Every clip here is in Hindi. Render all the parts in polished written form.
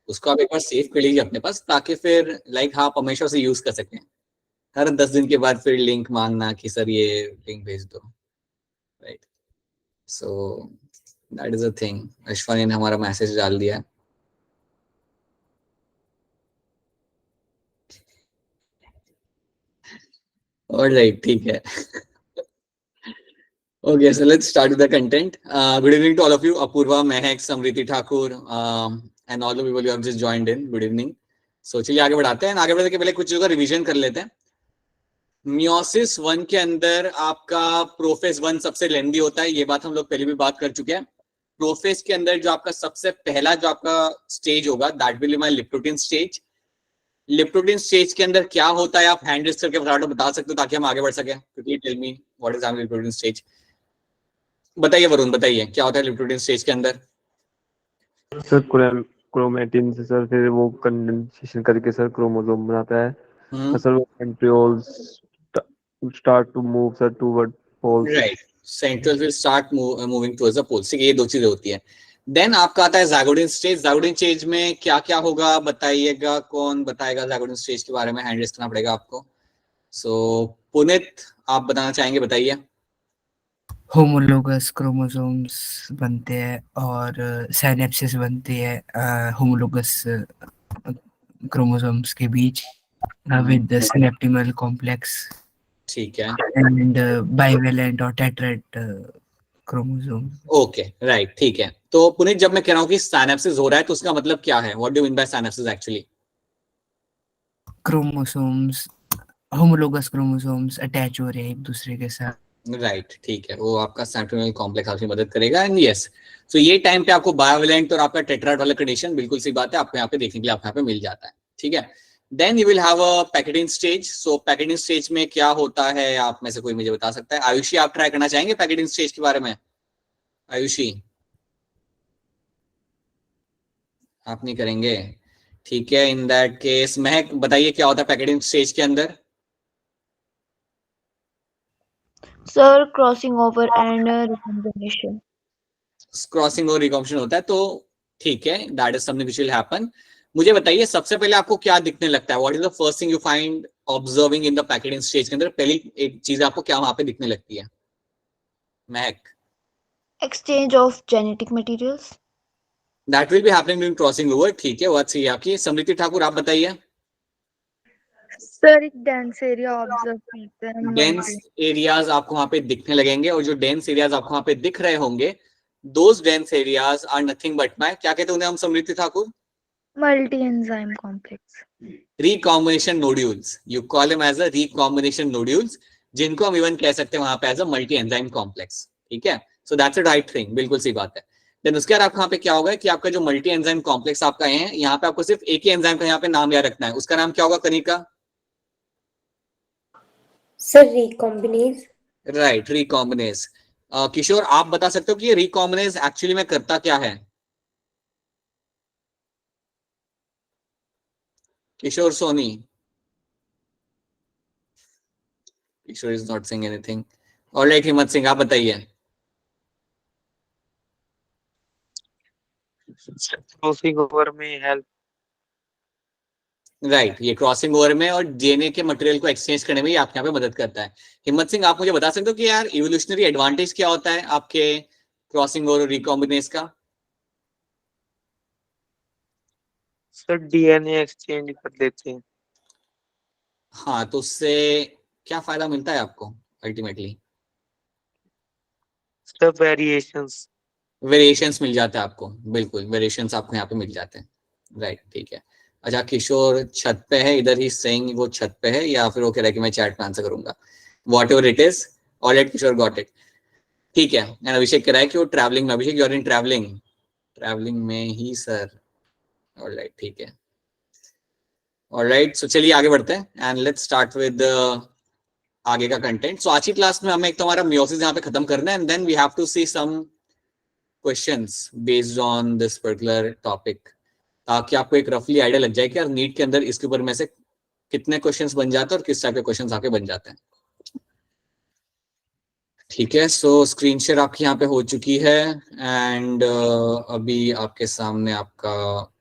उसको आप एक बार सेव कर लीजिए अपने पास, ताकि फिर लाइक आप हमेशा उसे यूज कर सकें। हर 10 दिन के बाद फिर लिंक मांगना कि सर ये लिंक भेज दो, right. So that is a thing. Ashwani ने हमारा मैसेज डाल दिया। ऑलराइट, ठीक है। Okay, so let's start with the content. Good evening to all of you. Apurva, Mehak, Samriti Thakur, and all the people who have just joined in. Good evening. So चलिए आगे बढ़ाते हैं। आगे बढ़ने के पहले कुछ चीजों का रिवीजन कर लेते हैं। मियोसिस 1 के अंदर आपका प्रोफेज 1 सबसे लेंदी होता है, ये बात हम लोग पहले भी बात कर चुके हैं। प्रोफेज के अंदर जो आपका सबसे पहला जो आपका स्टेज होगा, that will be my leptotene stage. Leptotene stage के अंदर क्या होता है, आप हैंड रेस करके फटाफट बता सकते हो ताकि हम आगे बढ़ सके। Tell me what is leptotene stage. बताइए वरुण, बताइए क्या होता है लिप्टोटिन स्टेज के अंदर। सर क्रोमेटिन से सर फिर वो कंडेंसेशन करके सर क्रोमोसोम बनाता है। Sir centrioles start to move sir toward poles. Right, central will start moving towards the poles. ये दो चीजें होती है। देन आपका आता है ज़ाइगोटिन स्टेज। ज़ाइगोटिन स्टेज में क्या क्या होगा बताइएगा, कौन बताएगा ज़ाइगोटिन स्टेज के बारे में? हैंड रेस करना पड़ेगा आपको। सो पुनित, आप बताना चाहेंगे, बताइए। होमोलोगस क्रोमोसोम्स बनते हैं और साइनेप्सिस बनती है होमोलोगस क्रोमोसोम्स के बीच विद सिनेप्टिमल कॉम्प्लेक्स। ठीक है, एंड बाइवेलेंट और टेट्राड क्रोमोसोम। ओके, राइट, ठीक है। तो पुनित, जब मैं कह रहा हूँ कि साइनेप्सिस हो रहा है तो उसका मतलब क्या है? What do mean by synapsis actually? Chromosomes, homologous chromosomes attach हो रहे हैं एक दूसरे के साथ। राइट, ठीक है, वो आपका सेंट्रियोल कॉम्प्लेक्स आपकी मदद करेगा। एंड यस, सो ये टाइम पे आपको बायोवेलेंट और आपका टेट्राड वाला कंडीशन, बिल्कुल सी बात है, आपको यहाँ पे देखने के लिए आपको यहाँ पे मिल जाता है। ठीक है, then you will have a pachytene stage. So pachytene stage में क्या होता है, आप में से कोई मुझे बता सकता है? आयुषी, आप ट्राई करना चाहेंगे पैकेटिंग स्टेज के बारे में? आयुषी, आप नहीं करेंगे? ठीक है, इन दैट केस महक, बताइए क्या होता है पैकेटिंग स्टेज के अंदर? Sir crossing over and recombination. Crossing और रिकॉम्बिनेशन होता है, तो ठीक है, that is something which will happen. मुझे बताइए सबसे पहले आपको क्या दिखने लगता है? What is the first thing you find observing in the packeting stage के अंदर? पहली एक चीज आपको क्या वहां पे दिखने लगती है महक? Exchange of genetic materials. That will be happening during crossing over. ठीक है, बात सही है आपकी। समृति ठाकुर, आप बताइए। सर एक डेंस एरिया ऑब्जर्व करते हैं। डेंस एरियाज आपको वहां पे दिखने लगेंगे, और जो डेंस एरियाज आपको वहां पे दिख रहे होंगे, those dense areas are nothing but my, क्या कहते हैं उन्हें हम Smriti Thakur? Multi enzyme complex. Recombination nodules. You call him as a recombination nodules, जिनको हम इवन कह सकते हैं वहां पे as a multi enzyme complex. ठीक है, so that's a right thing, बिल्कुल सही बात है। देन उसके बाद आपको यहाँ पे क्या होगा कि आपका जो मल्टी एंजाइम कॉम्प्लेक्स आपका है, यहाँ पे आपको सिर्फ एक ही एंजाइम का यहाँ पे नाम याद रखना है। उसका नाम क्या होगा Kanika? Sir recombinase. Right, recombinase. Kishore, आप बता सकते हो कि ये रिकॉम्बिनेज एक्चुअली में करता क्या है? Kishore Soni, Kishore is not saying anything. Alright, Himmat Singh, आप बताइए। क्रॉसिंग ओवर में हेल्प। राइट, ये क्रॉसिंग ओवर में और डीएनए के मटेरियल को एक्सचेंज करने में आपके यहाँ पे मदद करता है। हिम्मत सिंह, आप मुझे बता सकते हो कि यार इवोल्यूशनरी एडवांटेज क्या होता है आपके क्रॉसिंग ओवर और रिकॉम्बिनेज का? सर डीएनए एक्सचेंज कर लेते हैं। हाँ, तो उससे क्या फायदा मिलता है आपको अल्टीमेटली? Sir variations. वेरिएशंस मिल जाता है आपको, बिल्कुल, वेरिएशंस आपको यहाँ पे मिल जाते हैं। राइट, ठीक है। अच्छा, किशोर छत पे है, इधर ही सेइंग वो छत पे है, या फिर वो कह रहा है कि मैं चैट में आंसर करूंगा। Whatever it is, alright Kishore, got it. ठीक है, एंड अभिषेक कह रहा है कि वो ट्रैवलिंग में। Abhishek, you are in travelling? Travelling में ही सर। ऑलराइट, ठीक है। ऑलराइट, सो चलिए आगे बढ़ते हैं एंड लेट्स स्टार्ट विद आगे का कंटेंट। सो आज की क्लास में हमें एक तो हमारा मियोसिस यहाँ पे खत्म करना है, and then we have to see some questions based on this particular topic, ताकि आपको एक रफली आइडिया लग जाए कि यार नीट के अंदर इसके ऊपर में से कितने क्वेश्चंस बन जाते हैं और किस टाइप के क्वेश्चंस आके बन जाते हैं। ठीक है, सो स्क्रीन शेयर आपकी यहाँ पे हो चुकी है, एंड अभी आपके सामने आपका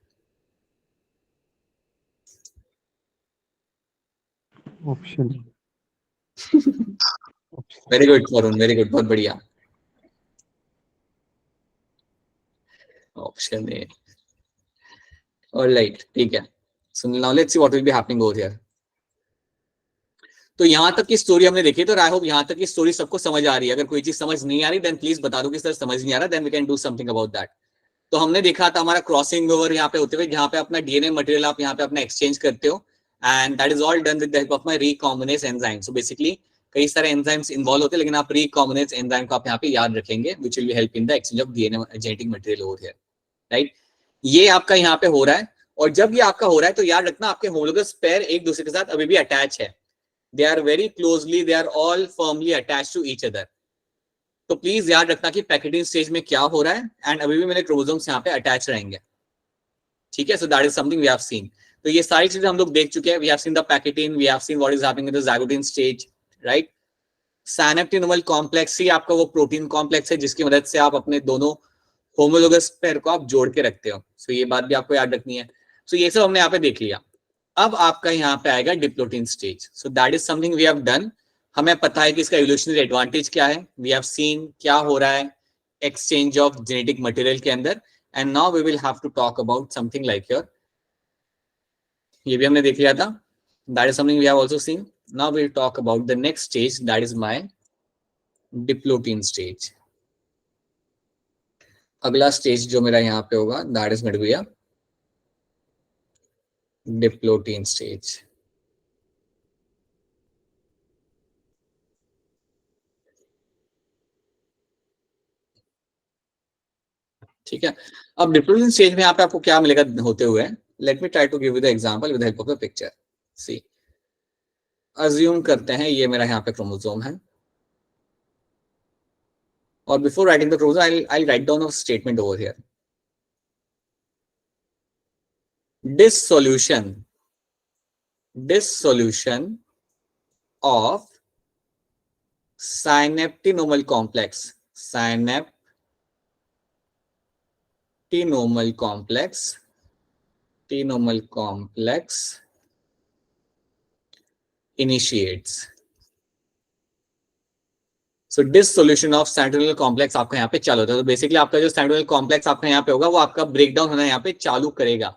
option very good Varun, very good, बहुत बढ़िया। Option A. ऑलराइट, ठीक है। So now let's see what will be happening over here. तो यहां तक की स्टोरी हमने देखी, तो आई होप यहां तक की स्टोरी सबको समझ आ रही है। अगर कोई चीज समझ नहीं आ रही देन प्लीज बता दो कि सर समझ नहीं आ रहा, then we can do something about that. तो हमने देखा था हमारा क्रॉसिंग ओवर यहाँ पे होते हुए, जहां पे अपना डीएनए मटेरियल आप यहाँ पे अपना एक्सचेंज करते हो, and that is all done with the help of my recombinase enzyme. So basically कई सारे एंजाइम्स इन्वॉल्व होते हैं, लेकिन आप रिकॉम्बिनेज एंजाइम को आप यहाँ पे याद रखेंगे, which will help in the exchange of DNA genetic material over here, right. ये आपका यहाँ पे हो रहा है, और जब ये आपका हो रहा है तो याद रखना आपके होमोलोगस पेयर एक दूसरे के साथ अभी भी अटैच है। They are very closely, they are all firmly attach to each other. तो प्लीज याद रखना कि पैकेटिंग स्टेज में क्या हो रहा है, एंड अभी भी मेरे क्रोमोसोम्स यहाँ पे अटैच रहेंगे, ठीक है। So that is something we have seen. तो ये सारी चीजें हम लोग देख चुके हैं। We have seen the pachytene, we have seen what is happening in the zygotene stage, right. Synaptonemal complex ही आपका वो प्रोटीन कॉम्प्लेक्स है जिसकी मदद से आप अपने दोनों होमोलोगस पेयर को आप जोड़ के रखते हो। सो ये बात भी आपको याद रखनी है। सो ये सब हमने यहाँ पे देख लिया। अब आपका यहाँ पे आएगा diplotene stage. So that is something we have done. हमें पता है कि इसका इवोल्यूशनरी एडवांटेज क्या है, वी हैव सीन क्या हो रहा है एक्सचेंज ऑफ जेनेटिक मटेरियल के अंदर, and now we will have to talk about something like your, ये भी हमने देख लिया था, that is something we have also seen. Now we will talk about the next stage, that is my diplotene stage. अगला स्टेज जो मेरा यहाँ पे होगा that is going to be a diplotene stage. ठीक है। अब डिप्लोटिन स्टेज में यहाँ पे आपको क्या मिलेगा होते हुए, let me try to give you the example with help of the picture. See, assume करते हैं ये मेरा यहाँ पे क्रोमोसोम है, और before writing the chromosome I write down a statement over here. dissolution of synaptinomal complex initiates। So dissolution of central complex आपका यहाँ पे चालू होता है। तो बेसिकली आपका जो सेंट्रल कॉम्प्लेक्स आपका यहाँ पे होगा वो आपका ब्रेकडाउन होना यहाँ पे चालू करेगा।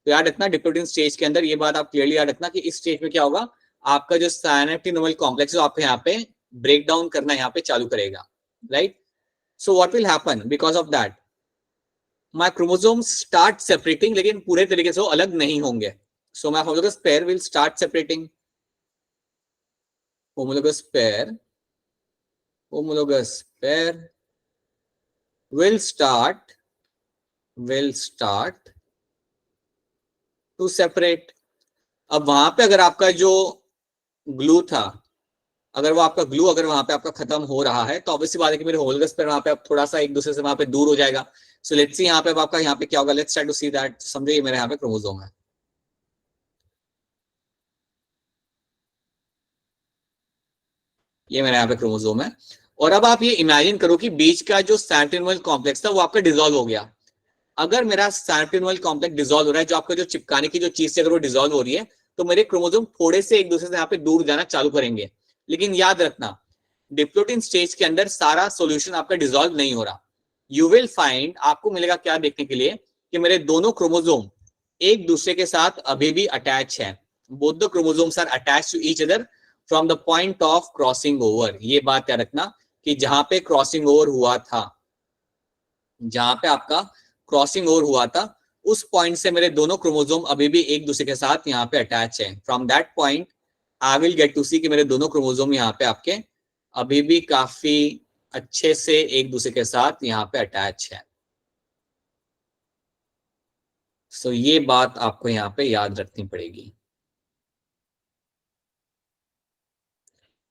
तो याद रखना डिप्लोटिन स्टेज के अंदर ये बात आप क्लियरली याद रखना कि इस स्टेज में क्या होगा, आपका जो साइनेप्टिनोमल कॉम्प्लेक्स है आपको यहाँ पे ब्रेक डाउन करना यहाँ पे चालू करेगा, right. So what will happen because of that, my chromosomes start separating, लेकिन पूरे तरीके से वो अलग नहीं होंगे। So my homologous pair will start separating, homologous pair will start to separate। अब वहां पे अगर आपका जो ग्लू था, अगर वो आपका ग्लू अगर वहां पे आपका खत्म हो रहा है, तो ऑब्वियसली बात है कि मेरे होमोलोगस पेयर वहां पे अब थोड़ा सा एक दूसरे से वहां पे दूर हो जाएगा। सो लेट्स सी यहाँ पे अब आपका यहाँ पे क्या होगा, let's try to see that. समझो ये मेरे यहाँ पे क्रोमोसोम है, ये मेरे यहाँ पे क्रोमोसोम है, और अब आप ये इमेजिन करो कि बीच का जो सेंट्रिनोमल कॉम्प्लेक्स था वो आपका डिसॉल्व हो गया। अगर मेरा सेंट्रिनोमल कॉम्प्लेक्स डिसॉल्व हो रहा है, जो आपका जो चिपकाने की जो चीज है अगर वो डिसॉल्व हो रही है, तो मेरे क्रोमोसोम थोड़े से एक दूसरे से यहाँ पे दूर जाना चालू करेंगे। लेकिन याद रखना डिप्लोटिन स्टेज के अंदर सारा सोल्यूशन आपका डिसॉल्व नहीं हो रहा। यू विल फाइंड, आपको मिलेगा क्या देखने के लिए, कि मेरे दोनों क्रोमोसोम एक दूसरे के साथ अभी भी अटैच है। Both the chromosomes are attached to each other from the point of crossing over. ये बात याद रखना कि जहां पे क्रॉसिंग ओवर हुआ था, जहां पे आपका क्रॉसिंग ओवर हुआ था, उस पॉइंट से मेरे दोनों क्रोमोसोम अभी भी एक दूसरे के साथ यहाँ पे अटैच है। From that point I will get to see कि मेरे दोनों क्रोमोसोम यहाँ पे आपके अभी भी काफी अच्छे से एक दूसरे के साथ यहाँ पे अटैच है। सो ये बात आपको यहाँ पे याद रखनी पड़ेगी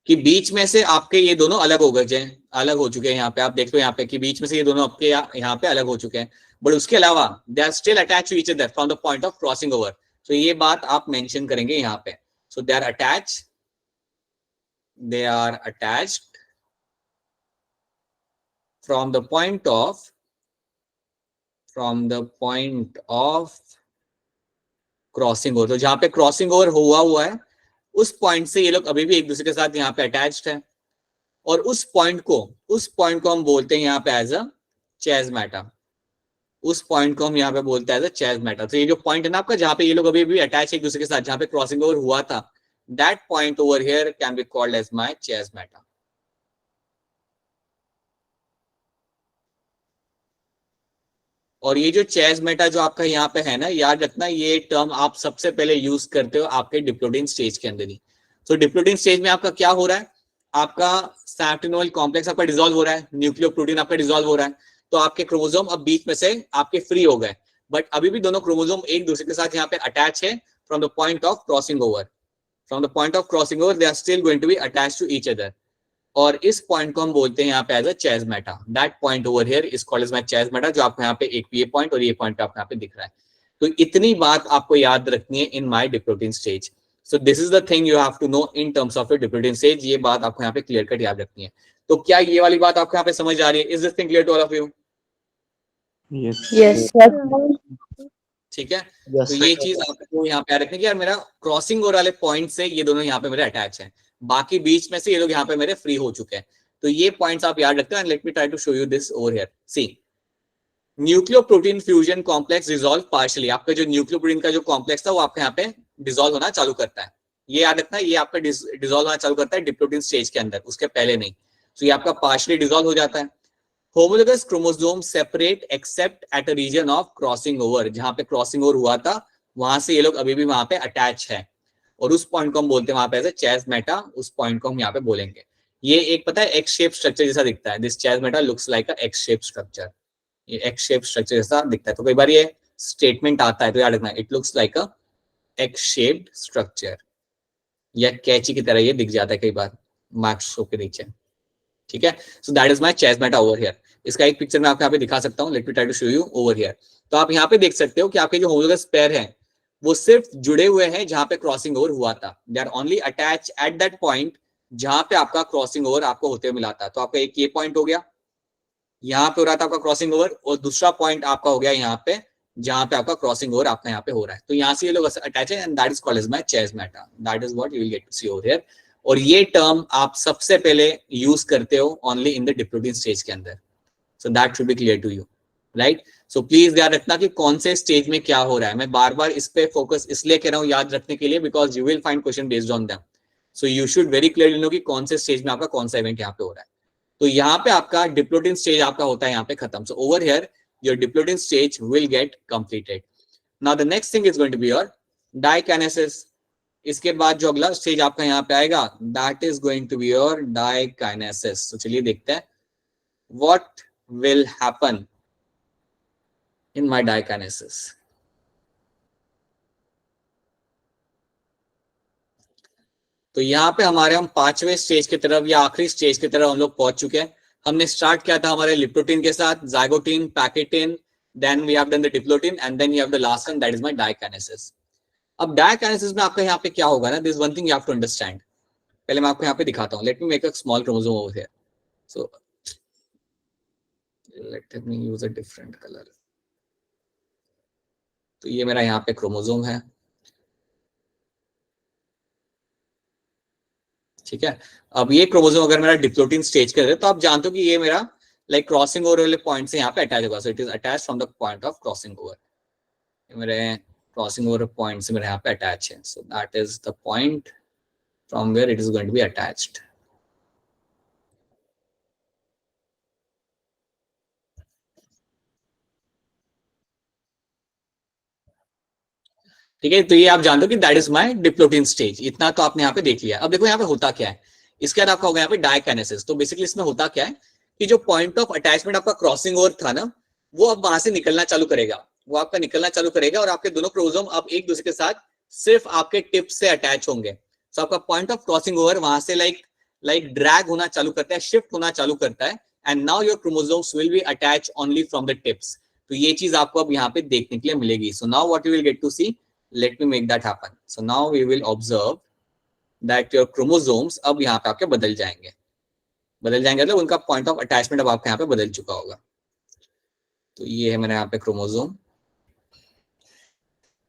कि बीच में से आपके ये दोनों अलग हो गए, अलग हो चुके हैं। यहाँ पे आप देख लो यहाँ पे कि बीच में से ये दोनों आपके यहाँ पे अलग हो चुके हैं, बट उसके अलावा they are still attach to each other from the point of crossing over. तो ये बात आप मेंशन करेंगे यहाँ पे। So they are attached from the point of crossing over. तो जहां पे क्रॉसिंग ओवर हुआ है उस पॉइंट से ये लोग अभी भी एक दूसरे के साथ यहाँ पे अटैच्ड है, और उस पॉइंट को हम बोलते हैं यहाँ पे एज अ चिasmata। उस पॉइंट को हम यहाँ पे बोलते हैं एज अ चिasmata। तो ये जो पॉइंट है ना आपका, जहाँ पे ये लोग अभी भी अटैच एक दूसरे के साथ, जहाँ पे क्रॉसिंग ओवर हुआ था, that point over here can be called as my chiasmata. और ये जो चिasmata जो आपका यहाँ पे है ना, याद रखना ये टर्म आप सबसे पहले यूज करते हो आपके डिप्लोडिन स्टेज के अंदर ही। तो डिप्लोडिन स्टेज में आपका क्या हो रहा है, आपका सैप्टिनोइल कॉम्प्लेक्स आपका डिसॉल्व हो रहा है, न्यूक्लियोप्रोटीन आपका डिसॉल्व हो रहा है, तो आपके क्रोमोसोम अब बीच में से आपके फ्री हो गए, बट अभी भी दोनों क्रोमोसोम एक दूसरे के साथ यहाँ पे अटैच है from the point of crossing over. From the point of crossing over they are still going to be attached to each other, और इस पॉइंट को हम बोलते हैं यहाँ पे as a chiasmata. That point over here is called as my chiasmata, जो आपको यहाँ पे एक ये पॉइंट और ये पॉइंट आपको यहाँ पे दिख रहा है। तो इतनी बात आपको याद रखनी है in my diplotene stage. So this is the thing you have to know in terms of your diplotene stage. ये बात आपको यहाँ पे क्लियर कट याद रखनी है। तो क्या ये वाली बात आपको यहाँ पे समझ आ रही है? Is this thing clear to all of you? Yes. ठीक है, तो ये चीज आपको यहाँ पे याद रखनी है कि यार मेरा क्रॉसिंग ओवर वाले पॉइंट से ये दोनों यहाँ पे मेरे अटैच हैं, बाकी बीच में से ये लोग यहाँ पे मेरे फ्री हो चुके हैं। तो ये पॉइंट्स आप याद रखते हैं। Let me try to show you this over here. See, nucleoprotein fusion complex dissolve partially. आपका जो न्यूक्लियोप्रोटीन का जो कॉम्प्लेक्स था वो आपके यहाँ पे डिसॉल्व होना चालू करता है। ये याद रखना, ये आपका डिसॉल्व होना चालू करता है डिप्लोडिन स्टेज के अंदर, उसके पहले नहीं। तो ये आपका पार्शियली डिसॉल्व हो जाता है। Homologous chromosome separate except at a region of crossing over. जहां पे क्रॉसिंग ओवर हुआ था वहां से ये लोग अभी भी वहां पे अटैच है, और उस पॉइंट को हम बोलते हैं वहां पे एज अ चिasmata। उस पॉइंट को हम यहाँ पे बोलेंगे। ये एक पता है एक्स शेप स्ट्रक्चर जैसा दिखता है। This chiasmata looks like a X shape structure. ये एक्स शेप स्ट्रक्चर जैसा दिखता है। तो कई बार ये स्टेटमेंट आता है तो याद रखना, it looks like a x shaped structure, या कैची की तरह ये दिख जाता है कई बार माइक्रोस्कोप के नीचे। ठीक है, so that is my chiasmata over here. इसका एक पिक्चर मैं आपको यहाँ पे दिखा सकता हूँ। Let me try to show you over here. तो आप यहाँ पे देख सकते हो कि आपके जो होमोलोगस पेयर हैं वो सिर्फ जुड़े हुए हैं जहां पे क्रॉसिंग ओवर हुआ था। They are only attach at that point जहां पे आपका क्रॉसिंग ओवर आपको होते हुए मिला था। तो आपका एक ये पॉइंट हो गया, यहाँ पे हो रहा था आपका क्रॉसिंग ओवर, और दूसरा पॉइंट आपका हो गया यहाँ पे जहां पे आपका क्रॉसिंग ओवर आपका यहाँ पे हो रहा है। तो यहाँ से ये लोग अटैच है, and that is called as my chiasmata. That is what you will get to see over here. और ये टर्म आप सबसे पहले यूज करते हो only in the diplotene stage के अंदर। So that should be clear to you, right? So please ध्यान रखना कि कौन से स्टेज में क्या हो रहा है। मैं बार बार इस पे फोकस इसलिए कह रहा हूँ याद रखने के लिए, because you will find question based on them. So you should very clearly know कि कौन से स्टेज में आपका कौन सा इवेंट यहाँ पे हो रहा है। तो यहाँ पे आपका डिप्लोडिन स्टेज आपका होता है यहाँ पे खत्म। So over here your diplotene stage will get completed. Now the next thing is going to be your diakinesis. इसके बाद जो अगला स्टेज आपका यहाँ पे आएगा that is going to be your diakinesis. तो चलिए देखते हैं what will happen in my diakinesis. तो यहाँ पे हमारे हम पांचवें स्टेज की तरफ या आखिरी स्टेज की तरफ हम लोग पहुंच चुके हैं। हमने स्टार्ट किया था हमारे लिप्टोटिन के साथ, zygotene, pachytene, then we have done the diplotene, and then you have the last one that is my diakinesis. अब डाइकाइनेसिस में आपका यहाँ पे क्या होगा ना, this one thing you have to understand. पहले मैं आपको यहाँ पे दिखाता हूँ। Let me make a small chromosome over here. So let me use a different colour. तो ये मेरा यहाँ पे क्रोमोसोम है, ठीक है। अब ये क्रोमोसोम अगर मेरा डिप्लोटिन स्टेज का है तो आप जानते हो कि ये मेरा लाइक क्रॉसिंग ओवर वाले पॉइंट से यहाँ पे अटैच होगा। So it is attach from the point of crossing over. मेरे क्रॉसिंग ओवर पॉइंट से मेरे यहाँ पे अटैच है। So that is the point from where it is going to be attached. ठीक है, तो ये आप जानते हो कि that is my diplotene stage. इतना तो आपने यहाँ पे देख लिया। अब देखो यहाँ पे होता क्या है। इसके बाद आपका होगा यहाँ पे डाइकाइनेसिस। तो बेसिकली इसमें होता क्या है कि जो पॉइंट ऑफ अटैचमेंट आपका क्रॉसिंग ओवर था ना, वो अब वहां से निकलना चालू करेगा। वो आपका निकलना चालू करेगा और आपके दोनों क्रोमोसोम अब एक दूसरे के साथ सिर्फ आपके टिप से अटैच होंगे। तो आपका पॉइंट ऑफ क्रॉसिंग ओवर वहां से लाइक ड्रैग होना चालू करता है, शिफ्ट होना चालू करता है, and now your chromosomes will be attach only from the tips. तो ये चीज आपको अब यहाँ पे देखने के लिए मिलेगी। So now what you will get to see, let me make that happen. So now we will observe that your chromosomes अब यहाँ पे आपके बदल जाएंगे मतलब उनका पॉइंट ऑफ अटैचमेंट अब आपके यहाँ पे बदल चुका होगा। तो ये है मेरा यहाँ पे क्रोमोसोम,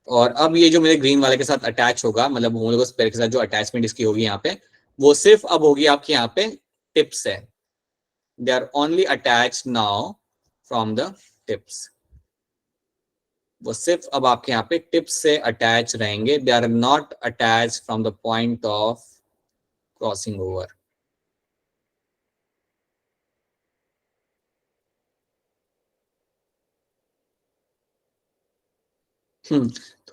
और अब ये जो मेरे ग्रीन वाले के साथ अटैच होगा, मतलब होमोलोगस पेयर के साथ जो अटैचमेंट इसकी होगी यहाँ पे, वो सिर्फ अब होगी आपके यहाँ पे टिप्स है. They are only attach now from the tips. वो सिर्फ अब आपके यहाँ पे टिप्स से अटैच रहेंगे. They are not attach from the point of crossing over.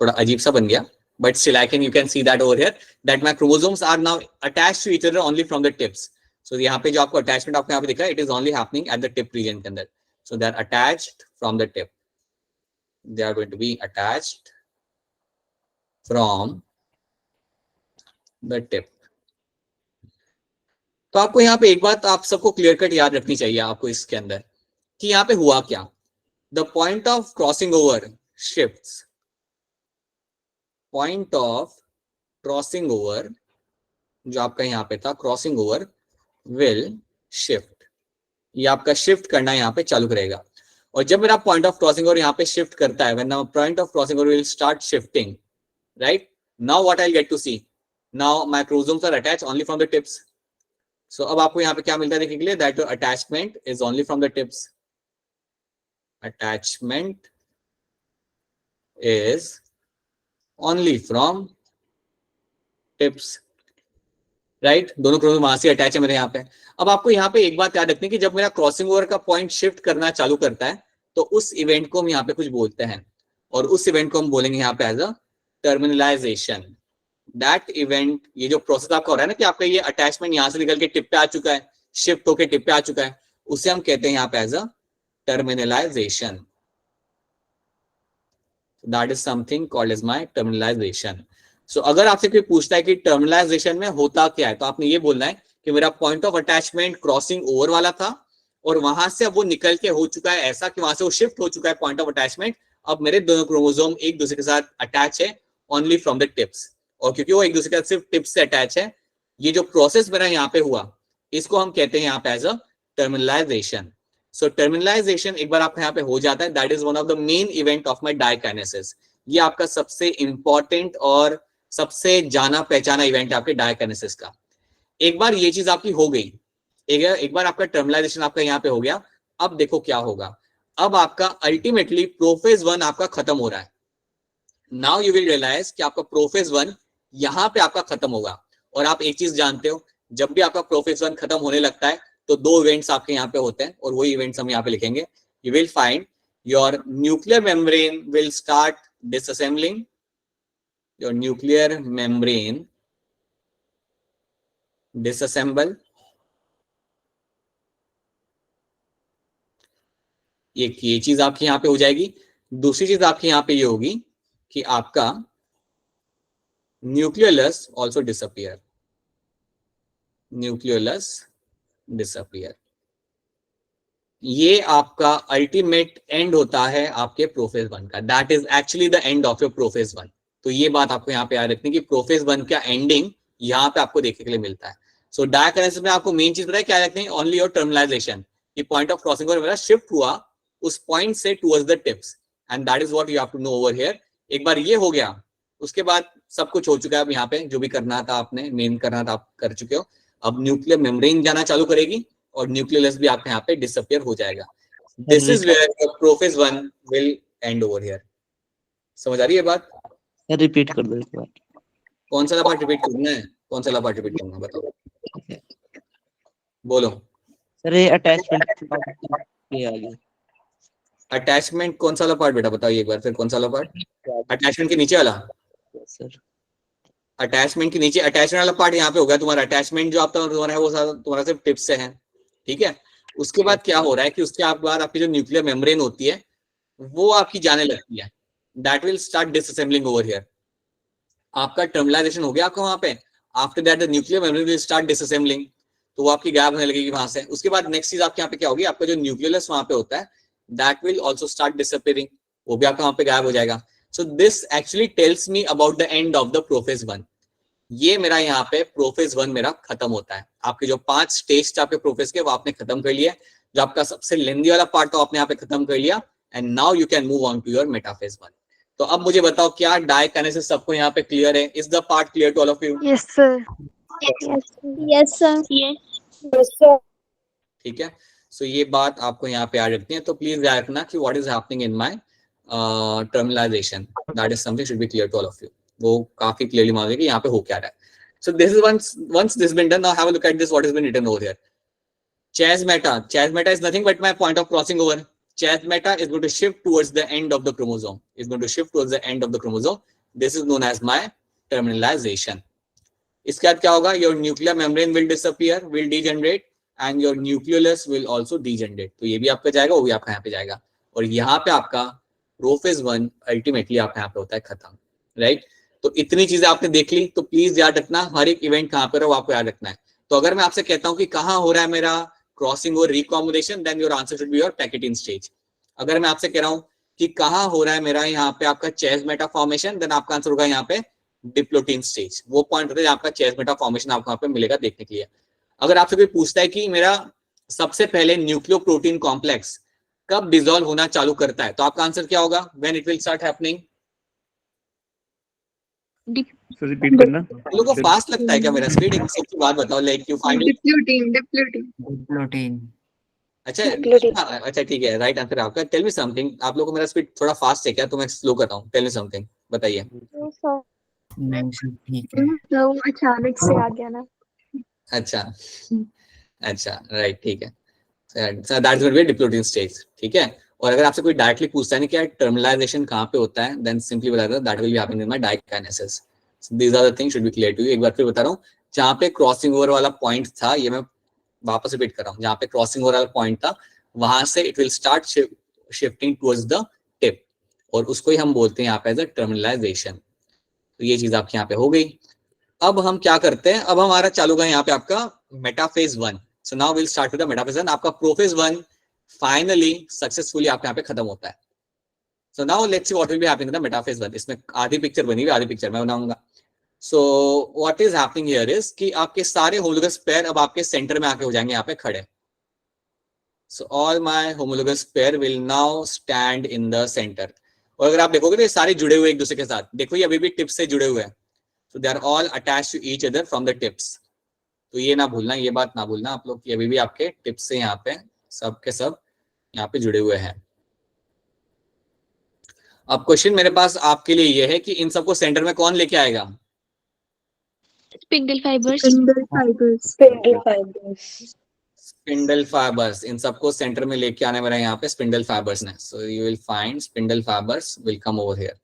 थोड़ा अजीब सा बन गया, but still I can, you can see that over here that my chromosomes are now attached to each other only from the tips. So यहाँ पे जो आपको attachment आपको यहाँ पे दिख रहा है, it is only happening at the tip region के अंदर. So they are attached from the tip. They are going to be attached from the tip. तो आपको यहाँ पे एक बात आप सबको क्लियर कट याद रखनी चाहिए आपको इसके अंदर कि यहाँ पे हुआ क्या. The point of crossing over shifts. Point of crossing over जो आपका यहाँ पे था, क्रॉसिंग ओवर विल शिफ्ट. ये आपका शिफ्ट करना यहाँ पे चालू करेगा. और जब मेरा पॉइंट ऑफ क्रॉसिंग ओवर यहाँ पे शिफ्ट करता है, when now point of crossing over will start shifting, right? Now what I get to see, now my chromosomes are attached only from the tips. So अब आपको यहाँ पे क्या मिलता है देखने के लिए, that your attachment is only from the tips. Attachment is only from tips, right? दोनों क्रोमोसोम वहां से अटैच है मेरे यहाँ पे. अब आपको यहाँ पे एक बात याद रखनी है कि जब मेरा क्रॉसिंग ओवर का पॉइंट शिफ्ट करना चालू करता है तो उस इवेंट को हम यहाँ पे कुछ बोलते हैं, और उस इवेंट को हम बोलेंगे यहाँ पे as a terminalization. That event, ये जो प्रोसेस आपका हो रहा है ना कि आपका ये अटैचमेंट यहाँ से निकल के टिप पे आ चुका है, शिफ्ट होके टिप पे आ चुका है, उसे हम कहते हैं यहाँ पे as a terminalization. That is something called as my terminalization. So अगर आपसे कोई पूछता है कि टर्मिनलाइजेशन में होता क्या है, तो आपने ये बोलना है कि मेरा point of attachment crossing over वाला था और वहां से अब वो निकल के हो चुका है ऐसा कि वहां से वो शिफ्ट हो चुका है पॉइंट ऑफ अटैचमेंट. अब मेरे दोनों क्रोमोसोम एक दूसरे के साथ अटैच है ओनली फ्रॉम द टिप्स. और क्योंकि वो एक दूसरे के साथ सिर्फ टिप्स से अटैच है, ये जो प्रोसेस मेरा यहाँ पे हुआ इसको हम कहते हैं यहाँ पे as a terminalization. So terminalization एक बार आपके यहाँ पे हो जाता है, that is one of the main event of my diakinesis. ये आपका सबसे इंपॉर्टेंट और सबसे जाना पहचाना इवेंट है आपके डायकाइनेसिस का. एक बार ये चीज आपकी हो गई, एक बार आपका टर्मिनलाइजेशन आपका यहाँ पे हो गया, अब देखो क्या होगा. अब आपका अल्टीमेटली प्रोफेज 1 आपका खत्म हो रहा है. नाउ यू विल रियलाइज कि आपका प्रोफेज 1 यहाँ पे आपका खत्म होगा. और आप एक चीज जानते हो, जब भी आपका प्रोफेज 1 खत्म होने लगता है तो दो इवेंट्स आपके यहाँ पे होते हैं, और वही इवेंट्स हम यहाँ पे लिखेंगे. You will find your nuclear membrane will start डिसअसेंबलिंग. Your nuclear membrane disassemble. ये चीज आपकी यहाँ पे हो जाएगी. दूसरी चीज आपकी यहाँ पे ये होगी कि आपका nucleolus also disappear. Nucleolus disappear. ये आपका अल्टीमेट एंड होता है आपके प्रोफेज 1 का. That is actually the end of your prophase 1. तो ये बात आपको यहाँ पे याद रखनी कि प्रोफेज 1 का एंडिंग यहाँ पे आपको देखने के लिए मिलता है. सो डायकाइनेसिस में आपको मेन चीज पता है क्या रखनी है, ओनली योर टर्मिनलाइजेशन. ये पॉइंट ऑफ क्रॉसिंग ओवर मेरा शिफ्ट हुआ उस पॉइंट से towards the tips, and that is what you have to know over here. एक बार ये हो गया, उसके बाद सब कुछ हो चुका है. अब यहाँ पे जो भी करना था आपने, मेन करना था आप कर चुके हो. अब न्यूक्लियर मेम्ब्रेन जाना चालू करेगी और न्यूक्लियोलस भी आपके यहाँ पे डिसअपियर हो जाएगा. This is where prophase 1 will end over here. समझ आ रही है बात? रिपीट कर दो एक बार. कौन सा पार्ट रिपीट करना है, कौन सा पार्ट रिपीट करना है बताओ, बोलो. सर ये अटैचमेंट ये आ गया. अटैचमेंट कौन सा पार्ट बेटा बताइए एक बार फिर, कौन सा पार्ट? अटैचमेंट के नीचे वाला. सर अटैचमेंट के नीचे अटैचमेंट वाला पार्ट यहाँ पे हो गया तुम्हारा. अटैचमेंट जो आपका तुम्हारा है वो तुम्हारा सिर्फ टिप्स से है, ठीक है. उसके बाद क्या हो रहा है कि उसके बाद आपकी जो न्यूक्लियर मेम्ब्रेन होती है वो आपकी जाने लगती है. That will start डिसअसेंबलिंग over here. आपका टर्मिनलाइजेशन हो गया आपका वहां पे. After that the nuclear membrane will start डिसअसेंबलिंग. तो वो आपकी गायब होने लगेगी वहां से. उसके बाद नेक्स्ट चीज आपके यहाँ पे क्या होगी, आपका जो न्यूक्लियोलस वहां पे होता है that will also start disappearing. वो भी आपका वहां पे गायब हो जाएगा. So this actually tells me about the end of the prophase 1. ये मेरा यहाँ पे प्रोफेज 1 मेरा खत्म होता है. आपके जो 5 स्टेज थे आपके प्रोफेज के वो आपने खत्म कर लिया. जो आपका सबसे लेंदी वाला पार्ट था आपने यहाँ पे खत्म कर लिया. And now you can move on to your metaphase 1. तो अब मुझे बताओ क्या डायकाइनेसिस सबको यहाँ पे क्लियर है? Is the part clear to all of you? Yes, sir. Yes, sir. Yes, sir. ठीक है, सो ये बात आपको यहाँ पे याद रखनी है। तो प्लीज याद रखना कि what is happening in my terminalization, that is something should be clear to all of you. वो काफी क्लियरली मान लीजिए कि यहाँ पे हो क्या रहा है। सो this is once this been done, now have a look at this, what has been written over here. Chas meta is nothing but my point of crossing over. Chas meta is going to shift towards the end of the chromosome. This is known as my terminalization. इसके बाद क्या होगा? Your nuclear membrane will disappear, will degenerate, and your nucleolus will also degenerate. तो ये भी आपका जाएगा, वो भी आपका यहाँ पे जाएगा, और यहाँ पे आपका प्रोफेज 1 अल्टीमेटली आपका यहाँ पे होता है खत्म, राइट? तो इतनी चीजें आपने देख ली। तो प्लीज याद रखना हर एक इवेंट कहाँ पर है वो आपको याद रखना है। तो अगर मैं आपसे कहता हूँ कि कहाँ हो रहा है मेरा क्रॉसिंग और recombination, then your answer should be your pachytene stage. अगर मैं आपसे कह रहा हूँ कि कहाँ हो रहा है मेरा यहाँ पे आपका चेस मेटा फॉर्मेशन, देन आपका आंसर होगा यहाँ पे डिप्लोटीन स्टेज। वो पॉइंट होता है आपका चेस मेटा फॉर्मेशन आपको यहाँ पे मिलेगा देखने के लिए। अगर आपसे कोई पूछता है कि मेरा सबसे पहले न्यूक्लियोप्रोटीन कॉम्प्लेक्स कब डिसॉल्व होना चालू करता है, तो आपका आंसर क्या होगा? When it will start happening. Sir repeat करना। लोगों को फास्ट लगता है क्या मेरा स्पीड? एक सिंपल बात बताओ, like you find it. Diplotene. अच्छा ठीक है, राइट आंसर आपका। टेल मी समथिंग, आप लोगों को मेरा स्पीड थोड़ा फास्ट है क्या? तो मैं स्लो कर रहा हूँ। टेल मी समथिंग, बताइए। नहीं सर ठीक है। अचानक से आ गया ना। अच्छा राइट, ठीक है। That's going to be diplotene stage, ठीक है। और अगर आपसे कोई डायरेक्टली पूछता है ना कि टर्मिनलाइजेशन कहाँ पे होता है, देन सिंपली बता दो that will be happening in my diakinesis. These are the things should be clear to you. एक बार फिर बता रहा हूँ, जहाँ पे क्रॉसिंग ओवर वाला पॉइंट था, ये मैं वापस रिपीट कर रहा हूँ, जहाँ पे क्रॉसिंग ओवर वाला पॉइंट था वहां से it will start shifting towards the tip, और उसको ही हम बोलते हैं यहाँ पे एज अ टर्मिनलाइजेशन। तो ये चीज आपकी यहाँ पे हो गई। अब हम क्या करते हैं, अब हमारा चालू होगा यहाँ पे आपका metaphase 1। So now will start with the metaphase 1। आपका प्रोफेज 1 फाइनली सक्सेसफुली आपके यहाँ पे खत्म होता है। So now let's see what will be happening in the metaphase 1। इसमें आधी पिक्चर बनी हुई, आधी पिक्चर मैं बनाऊंगा। So what is happening here is कि आपके सारे होमोलोगस पेयर अब आपके सेंटर में आके हो जाएंगे यहाँ पे खड़े। So all my homologous pair will now stand in the centre. और अगर आप देखोगे तो ये सारे जुड़े हुए एक दूसरे के साथ, देखो ये अभी भी टिप्स से जुड़े हुए हैं। So they are all attached to each other from the tips. तो ये ना भूलना, ये बात ना भूलना आप लोग, अभी भी आपके टिप्स से यहाँ पे सब के सब यहाँ पे जुड़े हुए हैं। अब क्वेश्चन मेरे पास आपके लिए ये है कि इन सबको सेंटर में कौन लेके आएगा? Spindle fibers. Spindle fibres. इन सबको सेंटर में लेके आने वाला यहाँ पे स्पिंडल फाइबर्स ने। So you will find spindle fibres will come over here.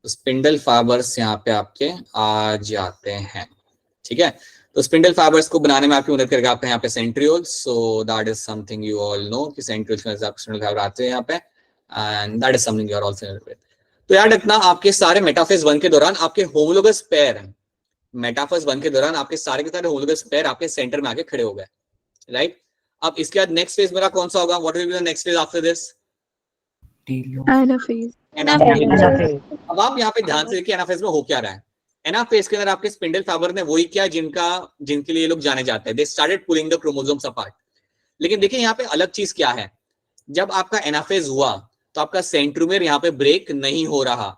Spindle fibres यहाँ पे आपके आ जाते हैं, ठीक है। तो स्पिंडल फाइबर्स को बनाने में आपकी मदद करेगा आपका यहाँ पे centrioles. So that is something you all know कि सेंट्रियोल्स के अंदर स्पिंडल फाइबर आते हैं यहाँ पे, and that is something you are also familiar with. तो याद रखना आपके सारे मेटाफेज 1 के दौरान आपके होमोलोगस पेयर, मेटाफेज 1 के दौरान आपके सारे के सारे होमोलोगस पेयर आपके सेंटर में आके खड़े हो गए, राइट। अब इसके बाद नेक्स्ट फेज मेरा कौन सा होगा? What will be the next phase after this? Anaphase. अब आप यहाँ पे ध्यान से देखिए एनाफेज में हो क्या रहा है। एनाफेज के अंदर आपके स्पिंडल फाइबर ने वही किया जिनके लिए लोग जाने जाते हैं। They started pulling the chromosomes apart. लेकिन देखिए यहाँ पे अलग चीज क्या है, जब आपका एनाफेज हुआ तो आपका सेंट्रोमियर यहाँ पे ब्रेक नहीं हो रहा।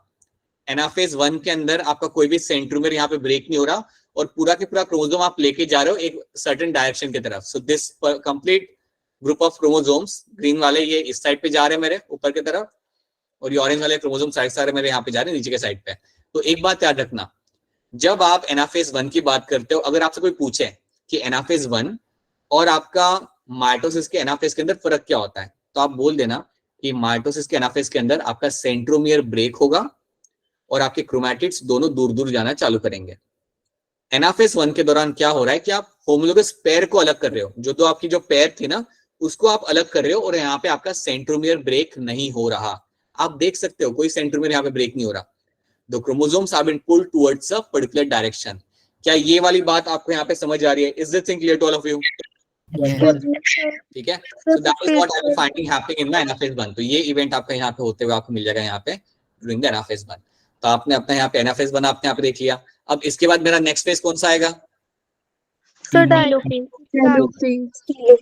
एनाफेज 1 के अंदर आपका कोई भी सेंट्रोमियर यहाँ पे ब्रेक नहीं हो रहा, और पूरा के पूरा क्रोमोसोम आप लेके जा रहे हो एक सर्टेन डायरेक्शन की तरफ। So this complete group of chromosomes, green वाले ये इस साइड पे जा रहे हैं मेरे ऊपर की तरफ, और ये ऑरेंज वाले क्रोमोसोम साइड सारे मेरे यहाँ पे जा रहे हैं नीचे के साइड पे। तो एक बात याद रखना, जब आप एनाफेज 1 की बात करते हो, अगर आपसे कोई पूछे कि एनाफेज 1 और आपका माइटोसिस के एनाफेज के अंदर फर्क क्या होता है, तो आप बोल देना कि माइटोसिस के एनाफेज के अंदर आपका सेंट्रोमियर ब्रेक होगा और आपके क्रोमैटिड्स दोनों दूर दूर जाना चालू करेंगे। एनाफेज 1 के दौरान क्या हो रहा है कि आप होमोलोगस पेयर को अलग कर रहे हो, जो आपकी जो पेयर थी ना उसको आप अलग कर रहे हो, और यहाँ पे आपका सेंट्रोमियर ब्रेक नहीं हो रहा। आप देख सकते हो कोई सेंट्रोमियर यहाँ पे ब्रेक नहीं हो रहा। The chromosomes have been pulled towards a particular direction. क्या ये वाली बात आपको यहाँ पे समझ आ रही है? Is this thing clear to all of you? ठीक है। So that is what I am finding happening in the anaphase 1। तो ये इवेंट आपका यहाँ पे होते हुए आपको मिल जाएगा यहाँ पे ड्यूरिंग द एनाफेज 1। तो आपने अपना यहाँ पे एनाफेज 1 आपने यहाँ पे देख लिया। अब इसके बाद मेरा नेक्स्ट फेज कौन सा आएगा?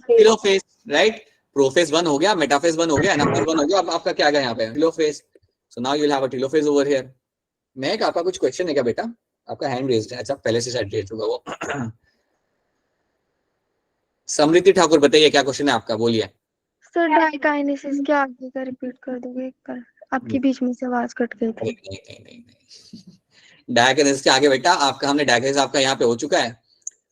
Telophase, right. प्रोफेज 1 हो गया, मेटाफेज 1 हो गया, एनाफेज 1 हो गया, अब आपका क्या आ गया यहाँ पे telophase. So now you will have a telophase over here. मैं आपका कुछ क्वेश्चन है क्या बेटा? आपका हैंड रेज्ड है, अच्छा पहले से शायद रेज होगा वो। समृद्धि ठाकुर बताइए क्या क्वेश्चन है आपका, बोलिए। सर डाइकाइनेसिस के आगे का रिपीट कर दोगे एक बार, आपकी बीच में से आवाज कट गई थी। नहीं। डायगोनल के आगे बेटा आपका हमने डायगोनल आपका यहाँ पे हो चुका है,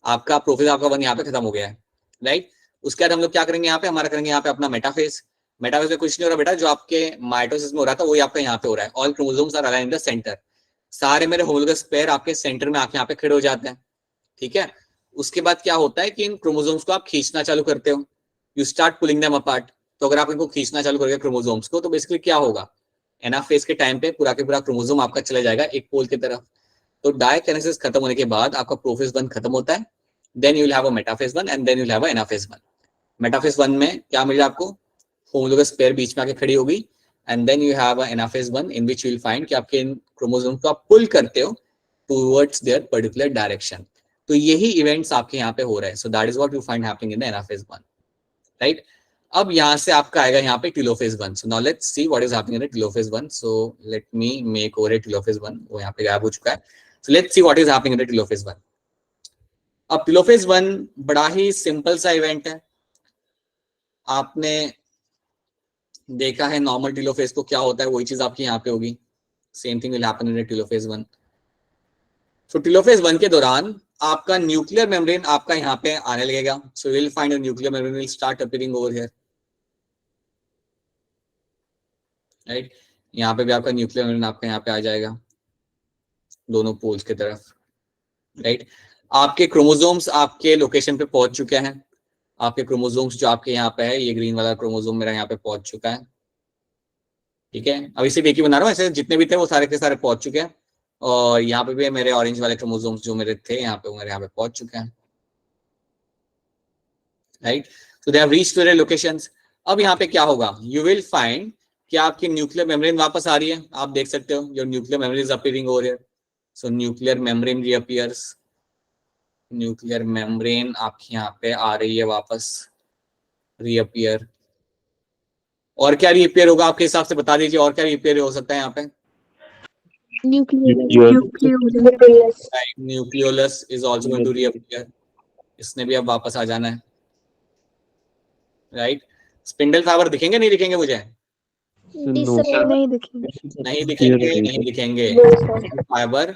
आपका प्रोफेज आपका 1 यहाँ पे खत्म हो गया है, राइट। उसके बाद हम लोग क्या करेंगे यहाँ पे, हमारा करेंगे यहाँ पे अपना मेटाफेज। मेटाफेज में कुछ नहीं हो रहा बेटा, जो आपके माइटोसिस में हो रहा था वही आपका यहाँ पे हो रहा है। All chromosomes are aligned in the centre, सारे मेरे होमोलोगस पेयर आपके सेंटर में आके यहाँ पे खड़े हो जाते हैं, ठीक है। उसके बाद क्या होता है कि इन क्रोमोसोम्स को आप खींचना चालू करते हो, you start pulling them apart. तो अगर आप इनको खींचना चालू करोगे क्रोमोसोम्स को, तो बेसिकली क्या होगा, एनाफेज के टाइम पे पूरा के पूरा क्रोमोसोम आपका चला जाएगा एक पोल की तरफ। तो डायकाइनेसिस खत्म होने के बाद आपका प्रोफेज 1 खत्म होता है, then you will have a metaphase 1 and then you will have a anaphase 1। Metaphase 1 में क्या मिलेगा आपको, होमोलोगस पेयर बीच में आके खड़ी होगी, and then you have a anaphase 1 in which you will find कि आपके इन क्रोमोसोम को आप पुल करते हो टुवर्ड्स देयर पर्टिकुलर डायरेक्शन। तो यही इवेंट्स आपके यहाँ पे हो रहे हैं। सो that is what you find happening in the anaphase 1, right. अब यहाँ से आपका आएगा यहाँ पे telophase 1। So now let's see what is happening in the telophase 1। So let me make over telophase 1, वो यहाँ पे गायब हो चुका है। So let's see what is happening in the telophase 1। अब टेलोफेज 1 बड़ा ही सिंपल सा इवेंट है, आपने देखा है नॉर्मल टेलोफेज को क्या होता है, वही चीज आपकी यहाँ पे होगी, same thing will happen in telophase 1। So telophase 1 के दौरान आपका न्यूक्लियर मेम्ब्रेन आपका यहाँ पे आने लगेगा। So you will find a nuclear membrane will start appearing over here, right. यहाँ पे भी आपका न्यूक्लियर मेम्ब्रेन आपका यहाँ पे आ जाएगा दोनों पोल्स की तरफ, राइट। आपके क्रोमोसोम्स आपके लोकेशन पे पहुंच चुके हैं, आपके क्रोमोसोम्स जो आपके यहाँ पे है, ये ग्रीन वाला क्रोमोसोम मेरा यहाँ पे पहुंच चुका है, ठीक है। अभी सिर्फ एक ही बना रहा हूँ, ऐसे जितने भी थे वो सारे के सारे पहुंच चुके हैं। और यहाँ पे भी मेरे ऑरेंज वाले क्रोमोसोम्स जो मेरे थे यहाँ पे, वो मेरे यहाँ पे पहुंच चुके हैं, right. So they have reached their locations. अब यहाँ पे क्या होगा, यू विल फाइंड कि आपकी न्यूक्लियर मेम्ब्रेन वापस आ रही है, आप देख सकते हो your nuclear membrane is appearing over here. So nuclear membrane reappears, nuclear membrane आपकी यहाँ पे आ रही है वापस, रीअपीयर। और क्या रीअपीयर होगा आपके हिसाब से, बता दीजिए, और क्या रीअपीयर हो सकता है यहाँ पे? Nucleolus is also going to reappear, इसने भी अब वापस आ जाना है, राइट। स्पिंडल फाइबर दिखेंगे नहीं दिखेंगे मुझे? नहीं दिखेंगे। नहीं दिखेंगे, नहीं दिखेंगे। फाइबर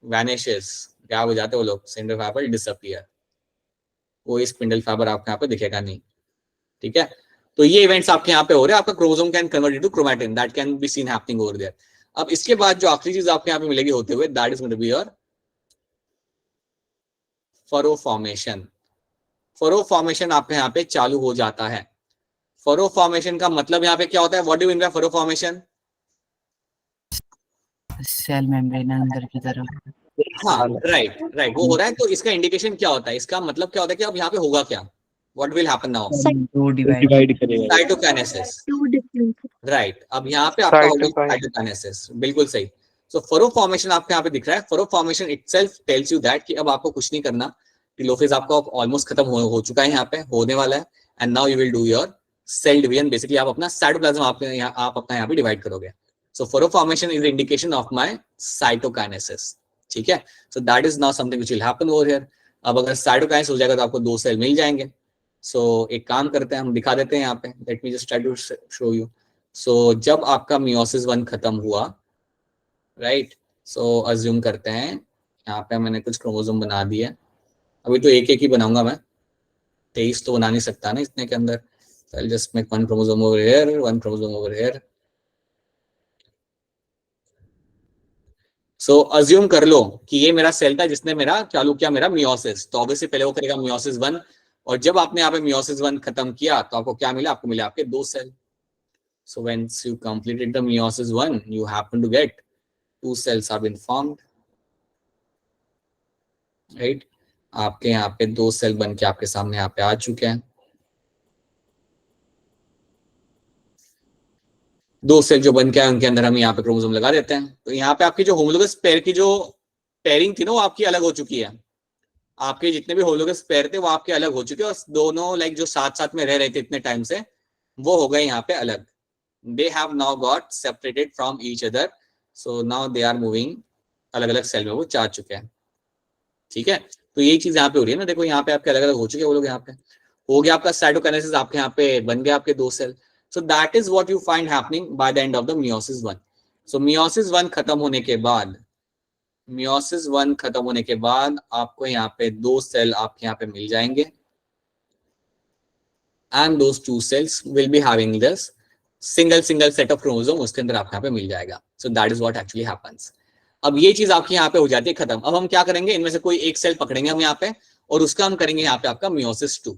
वैनिशेस, क्या हो जाते हैं वो लोग, स्पिंडल फाइबर डिसअपीयर, कोई स्पिंडल फाइबर आपको यहाँ पे दिखेगा नहीं, ठीक है। तो ये इवेंट्स आपके यहाँ पे हो रहे हैं, आपका chromosome can convert into chromatin, that can be seen happening over there. अब इसके बाद जो आखिरी चीज आपके यहाँ पे मिलेगी होते हुए, that is going to be your furrow formation. Furrow formation आपके यहाँ पे चालू हो जाता है। फरो फॉर्मेशन का मतलब यहाँ पे क्या होता है, what do you mean by furrow formation? Cell membrane अंदर की तरफ। हाँ राइट राइट, वो हो रहा है। तो इसका इंडिकेशन क्या होता है, इसका मतलब क्या होता है कि अब यहाँ पे होगा क्या, what will happen now? Divide करेगा। Cytokinesis, right. अब यहाँ पे आपका होगा साइटोकाइनेसिस, बिल्कुल सही। सो फरो फॉर्मेशन आपके यहाँ पे दिख रहा है। Furrow formation itself tells you that कि अब आपको कुछ नहीं करना, टेलोफेज आपका ऑलमोस्ट खत्म हो चुका है, यहाँ पे होने वाला है, and now you will do your cell division. Basically आप अपना साइटोप्लाज्म आप अपना यहाँ पे डिवाइड करोगे। So furrow formation is indication of my cytokinesis, ठीक है। So that is now something which will happen over here. अब अगर साइटोकाइनेसिस हो जाएगा तो आपको 2 सेल मिल जाएंगे। सो एक काम करते हैं, हम दिखा देते हैं यहाँ पे, let me just try to show you. So जब आपका मियोसिस 1 खत्म हुआ, राइट, सो अज्यूम करते हैं यहाँ पे मैंने कुछ क्रोमोसोम बना दिए, अभी तो एक एक ही बनाऊंगा मैं, 23 तो बना नहीं सकता ना इतने के अंदर। I'll just make 1 chromosome over here, 1 chromosome over here. So assume कर लो कि ये मेरा सेल था जिसने मेरा चालू किया मेरा मियोसिस। तो ऑब्वियसली पहले वो करेगा मियोसिस 1, और जब आपने यहाँ पे मियोसिस 1 खत्म किया तो आपको क्या मिला, आपको मिला आपके 2 cell. So once you completed the meiosis 1, you happen to get 2 cells have been formed, right? आपके यहाँ पे 2 सेल बन के आपके सामने यहाँ पे आ चुके हैं। 2 सेल जो बन के आए उनके अंदर हम यहाँ पे क्रोमोसोम लगा देते हैं। तो यहाँ पे आपकी जो होमोलोगस पेयर की जो पेयरिंग थी ना, वो आपकी अलग हो चुकी है। आपके जितने भी होलोगस पेयर थे वो आपके अलग हो चुके और दोनों लाइक जो साथ साथ में रह रहे थे इतने टाइम से वो हो गए यहाँ पे अलग. They have now got separated from each other, so now they are moving, अलग अलग सेल में वो जा चुके हैं. ठीक है, तो यही चीज यहाँ पे हो रही है ना. देखो यहाँ पे आपके अलग अलग हो चुके हैं वो लोग. यहाँ पे हो गया आपका साइटोकाइनेसिस, आपके यहाँ पे बन गया आपके 2 cell. So that is what you find happening by the end of the meiosis 1. सो मियोसिस 1 खत्म होने के बाद, मियोसिस 1 खत्म होने के बाद आपको यहाँ पे 2 सेल आपके यहाँ पे मिल जाएंगे and those 2 cells will be having this single set of chromosome उसके अंदर आपके यहाँ पे मिल जाएगा. So that is what actually happens. अब ये चीज आपके यहाँ पे हो जाती है खत्म. अब हम क्या करेंगे, इनमें से कोई एक सेल पकड़ेंगे हम यहाँ पे और उसका हम करेंगे यहाँ पे आपका meiosis 2.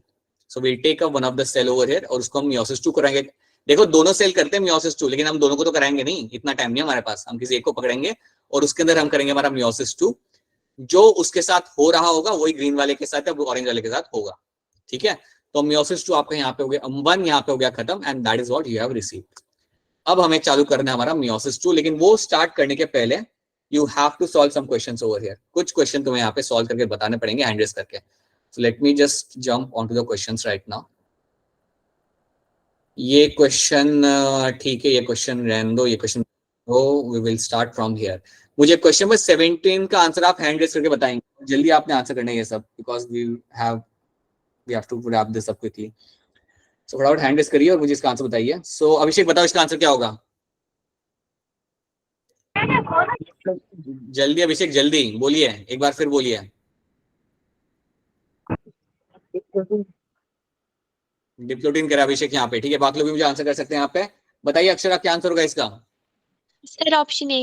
So we take up one of the cell over here और उसको हम मियोसिस 2 कराएंगे. देखो दोनों सेल करते हैं मियोसिस 2, लेकिन हम दोनों को तो कराएंगे नहीं, इतना टाइम नहीं हमारे पास. हम किसी एक को पकड़ेंगे और उसके अंदर हम करेंगे हमारा मियोसिस 2. जो उसके साथ हो रहा होगा वही ग्रीन वाले के साथ या ऑरेंज वाले के साथ होगा. ठीक है, तो मियोसिस 2 आपका यहाँ पे हो गया, 1 यहाँ पे हो गया खत्म and that is what you have received. अब हमें चालू करना है हमारा मियोसिस 2, लेकिन वो स्टार्ट करने के पहले you have to solve some questions over here. कुछ क्वेश्चन तुम्हें यहाँ पे सॉल्व करके बताने पड़ेंगे हैंड रेस करके. So let me just jump onto the questions right now. ये क्वेश्चन ठीक है, ये क्वेश्चन रहने दो, ये question we will start from here. मुझे क्वेश्चन नंबर 17 का आंसर आप हैंड रेस करके बताएंगे. जल्दी आपने आंसर करना है ये सब, because we have to wrap this up quickly. So फटाफट हैंड रेस करिए और मुझे इसका आंसर बताइए. So अभिषेक बताओ इसका आंसर क्या होगा. जल्दी अभिषेक, जल्दी बोलिए, एक बार फिर बोलिए. डिप्लोटिन कह रहा अभिषेक यहाँ पे. ठीक है, बाकी लोग भी मुझे आंसर कर सकते हैं यहाँ पे. बताइए अक्षरा क्या आंसर होगा इसका. Sir option A.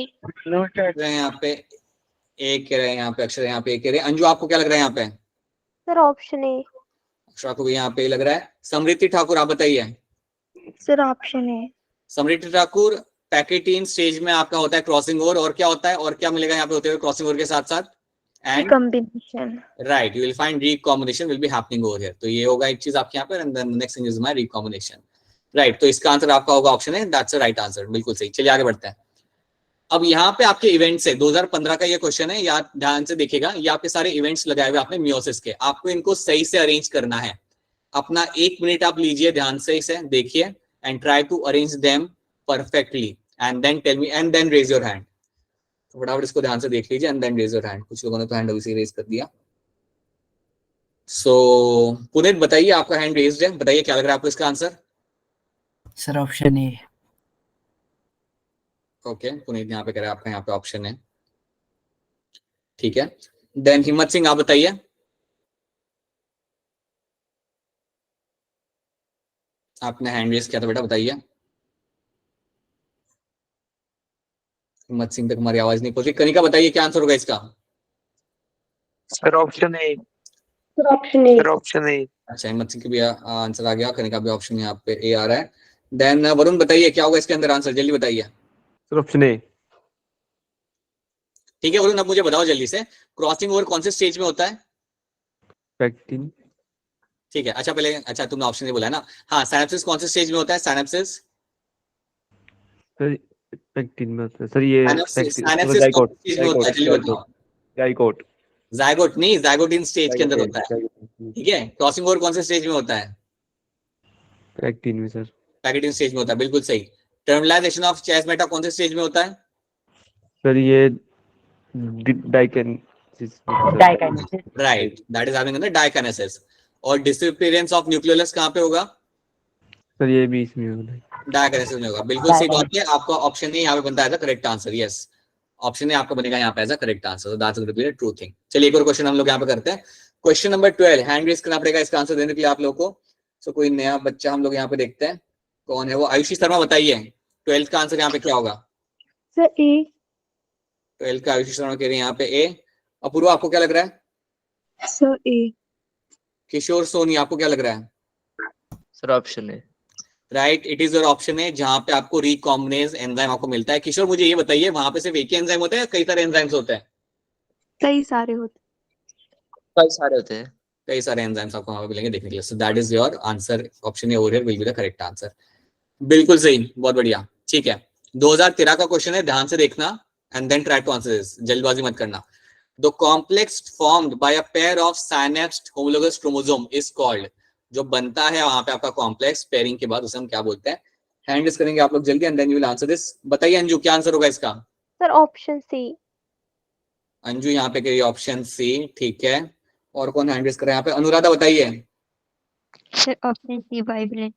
यहाँ पे एक कह रहे हैं, यहाँ पे अक्षर यहाँ पे एक कह रहे हैं. अंजू आपको क्या लग रहा है यहाँ पे. Sir option A. अक्षरा को भी यहाँ पे लग रहा है. समृद्धि ठाकुर आप बताइए. Sir option A. Samriddhi Thakur, pachytene stage में आपका होता है क्रॉसिंग ओवर, और क्या होता है और क्या मिलेगा यहाँ पे होते हुए क्रॉसिंग ओवर के साथ साथ. And recombination. Right, you will find recombination will be happening over here. तो ये होगा एक चीज आपके यहाँ पे and then next thing is my recombination. Right, तो इसका आंसर आपका होगा ऑप्शन है. दैट्स अ राइट आंसर, बिल्कुल सही. चलिए आगे बढ़ते हैं. अब यहाँ पे आपके इवेंट्स है 2015 का ये क्वेश्चन है, याद ध्यान से देखिएगा. ये आपके सारे इवेंट्स लगाए हुए आपने मियोसिस के, आपको इनको सही से अरेंज करना है. अपना 1 मिनट आप लीजिए, ध्यान से इसे देखिए and try to arrange them perfectly and then tell me and then raise your hand. फटाफट इसको ध्यान से देख लीजिए and then raise your hand. कुछ लोगों ने तो हैंड अभी से रेज कर दिया. सो पुनीत बताइए, आपका हैंड रेज्ड है, बताइए क्या लग रहा है आपको इसका answer. Sir option A. Okay, Puneet यहाँ पे कह रहा है आपका यहाँ पे ऑप्शन है. ठीक है, देन हिम्मत सिंह आप बताइए. आपने हैंड रेज किया था बेटा, बताइए. हिम्मत सिंह तक हमारी आवाज नहीं पहुंची. कनिका बताइए क्या आंसर होगा इसका. Sir option A. Sir option A. Sir option A. अच्छा, हिम्मत सिंह की भी आंसर आ गया, कनिका भी ऑप्शन यहाँ पे ए आ रहा है. देन वरुण बताइए क्या होगा इसके अंदर आंसर, जल्दी बताइए. Sir option A. ठीक है वरुण, अब मुझे बताओ जल्दी से, क्रॉसिंग ओवर कौन से स्टेज में होता है. पैक्टिन. ठीक है, अच्छा पहले, अच्छा तुमने ऑप्शन नहीं बोला है ना. हाँ, साइनेप्सिस कौन से स्टेज में होता है. साइनेप्सिस सर पैक्टिन में होता है सर. ये साइनेप्सिस कौन से स्टेज में होता है, जल्दी बताओ. जाइगोट. जाइगोट नहीं, जाइगोटिन स्टेज के अंदर होता है. ठीक है, क्रॉसिंग ओवर कौन से स्टेज में होता है. पैक्टिन में सर. पैकेटिन स्टेज में होता है, बिल्कुल सही. टर्मिनलाइजेशन ऑफ चिasmata कौन से स्टेज में होता है. सर ये diakinesis. Right, that is happening in the diakinesis. और डिसअपीयरेंस ऑफ न्यूक्लियोलस कहाँ पे होगा. सर ये भी इसमें होगा. डाइकाइनेसिस में होगा, बिल्कुल सही बात है. आपका ऑप्शन ए यहाँ पे बनता है correct answer. Yes, option A आपका बनेगा यहाँ पे as a correct answer. That's going to be the true thing. चलिए एक और क्वेश्चन हम लोग यहाँ पे करते हैं. क्वेश्चन नंबर 12, हैंड रेज करना पड़ेगा इसका आंसर देने के लिए आप लोगों को. सो कोई नया बच्चा हम लोग यहाँ पे देखते हैं कौन है वो. आयुषी शर्मा बताइए 12 का आंसर यहाँ पे क्या होगा. सर ए. 12 का आयुषी शर्मा कह रहे हैं यहाँ पे ए. अपूर्वा आपको क्या लग रहा है. सर ए. किशोर सोनी आपको क्या लग रहा है. सर ऑप्शन है. Right, it is your option है, जहां पे आपको रिकॉम्बिनेज एंजाइम आपको मिलता है. किशोर मुझे ये बताइए, वहां पे सिर्फ एक ही एंजाइम होता है या कई सारे एंजाइम्स होते हैं. कई सारे होते. कई सारे होते हैं. कई सारे एंजाइम्स आपको वहां पे मिलेंगे देखने के लिए. सो that is your answer, option A over here will be the correct answer. बिल्कुल सही, बहुत बढ़िया. ठीक है, 2013 का क्वेश्चन है, ध्यान से देखना and then try to answer this. जल्दबाजी मत करना. The complex formed by a pair of synapsed homologous chromosome is called, जो बनता है वहां पे आपका कॉम्प्लेक्स पेयरिंग के बाद उसे हम क्या बोलते हैं? हैंड रेज करेंगे आप लोग जल्दी and then you will answer this. बताइए अंजू क्या आंसर होगा इसका? Sir option C. अंजू यहाँ पे करिए ऑप्शन सी, ठीक है। और कौन हैंड रेज कर रहा है यहाँ पे? अनुराधा बताइए। Sir option C बाइवलेंट।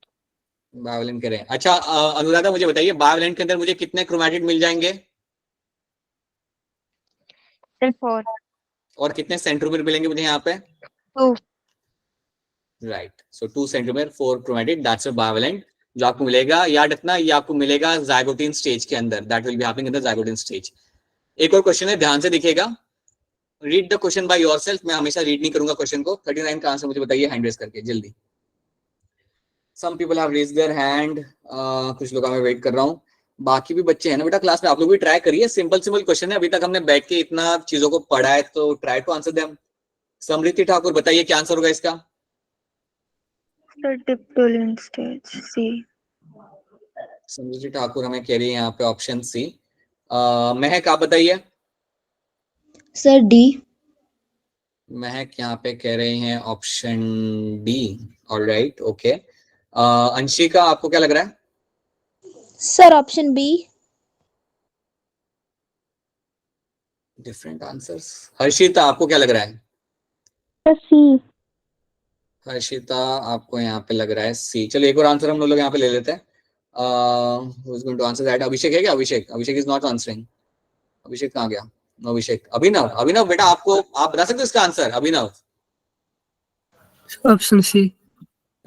बायोलेंट करें, अच्छा अनुराधा मुझे बताइए बायोलेंट के अंदर मुझे कितने क्रोमैटिड मिल जाएंगे? सर 4। और कितने सेंट्रोमीटर मिलेंगे मुझे यहाँ पे? 2। Right, so 2 सेंट्रोमीटर 4 chromatid, that's a बायोलेंट। जो आपको मिलेगा याद रखना, ये आपको मिलेगा जाइगोटिन स्टेज के अंदर, that will be happening in the zygotene stage. एक और क्वेश्चन है, ध्यान से दिखेगा, read the question by yourself. मैं हमेशा रीड नहीं करूंगा क्वेश्चन को। 39 का आंसर मुझे बताइए हैंड रेज करके जल्दी। Some people have raised their hand, कुछ लोग मैं वेट कर रहा हूँ। बाकी भी बच्चे हैं ना बेटा क्लास में, आप लोग भी ट्राई करिए, सिंपल सिंपल क्वेश्चन है, अभी तक हमने बैठ के इतना चीजों को पढ़ा है, तो ट्राई टू आंसर देम। समृति ठाकुर बताइए क्या आंसर होगा इसका? सर डिप्टोलियन स्टेज सी। समृति ठाकुर हमें कह रही है यहाँ पे ऑप्शन सी। महक आप बताइए। Sir D. महक यहाँ पे कह रहे हैं option D. Alright, okay. Anshika आपको क्या लग रहा है? Sir option B. Different answers. Harshita आपको क्या लग रहा है? सर सी। हर्षिता आपको यहाँ पे लग रहा है सी। चलो एक और आंसर हम लोग यहाँ पे ले लेते हैं। who is going to answer that? अभिषेक है क्या? अभिषेक, अभिषेक इज नॉट आंसरिंग। अभिषेक कहाँ गया? अभिषेक, अभिनव, अभिनव बेटा आपको, आप बता सकते हो इसका answer? Abhinav option C.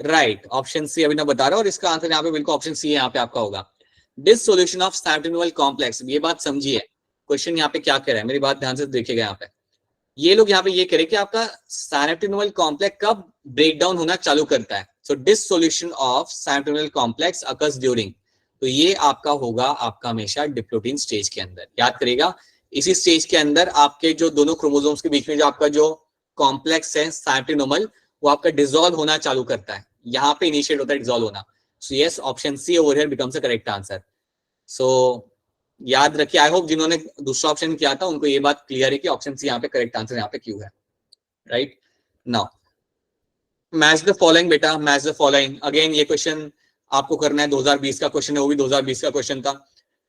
Right, option C Abhinav बता रहा है, और इसका आंसर यहाँ पे बिल्कुल ऑप्शन सी यहाँ पे आपका होगा। डिसोल्यूशन ऑफ साइटोनोवल कॉम्प्लेक्स, ये बात समझिए, क्वेश्चन यहाँ पे क्या कह रहा है, मेरी बात ध्यान से देखिएगा। यहाँ पे ये लोग यहाँ पे ये कह रहे हैं कि आपका साइटोनोवल कॉम्प्लेक्स कब ब्रेक डाउन होना चालू करता है। So dissolution of synaptonemal complex occurs during, तो ये आपका होगा आपका हमेशा डिप्लोटीन स्टेज के अंदर। याद करिएगा, इसी स्टेज के अंदर आपके जो दोनों क्रोमोसोम्स के बीच में जो आपका जो कॉम्प्लेक्स है साइटोनोमल, वो आपका डिसॉल्व होना चालू करता है, यहाँ पे इनिशिएट होता है डिसॉल्व होना। So yes, option C over here becomes the correct answer. So याद रखिए, आई होप जिन्होंने दूसरा ऑप्शन किया था उनको ये बात क्लियर है कि ऑप्शन सी यहाँ पे करेक्ट आंसर यहाँ पे क्यों है। Right now match the following बेटा, मैच द फॉलोइंग। अगेन ये क्वेश्चन आपको करना है, 2020 का क्वेश्चन है, वो भी 2020 का क्वेश्चन था।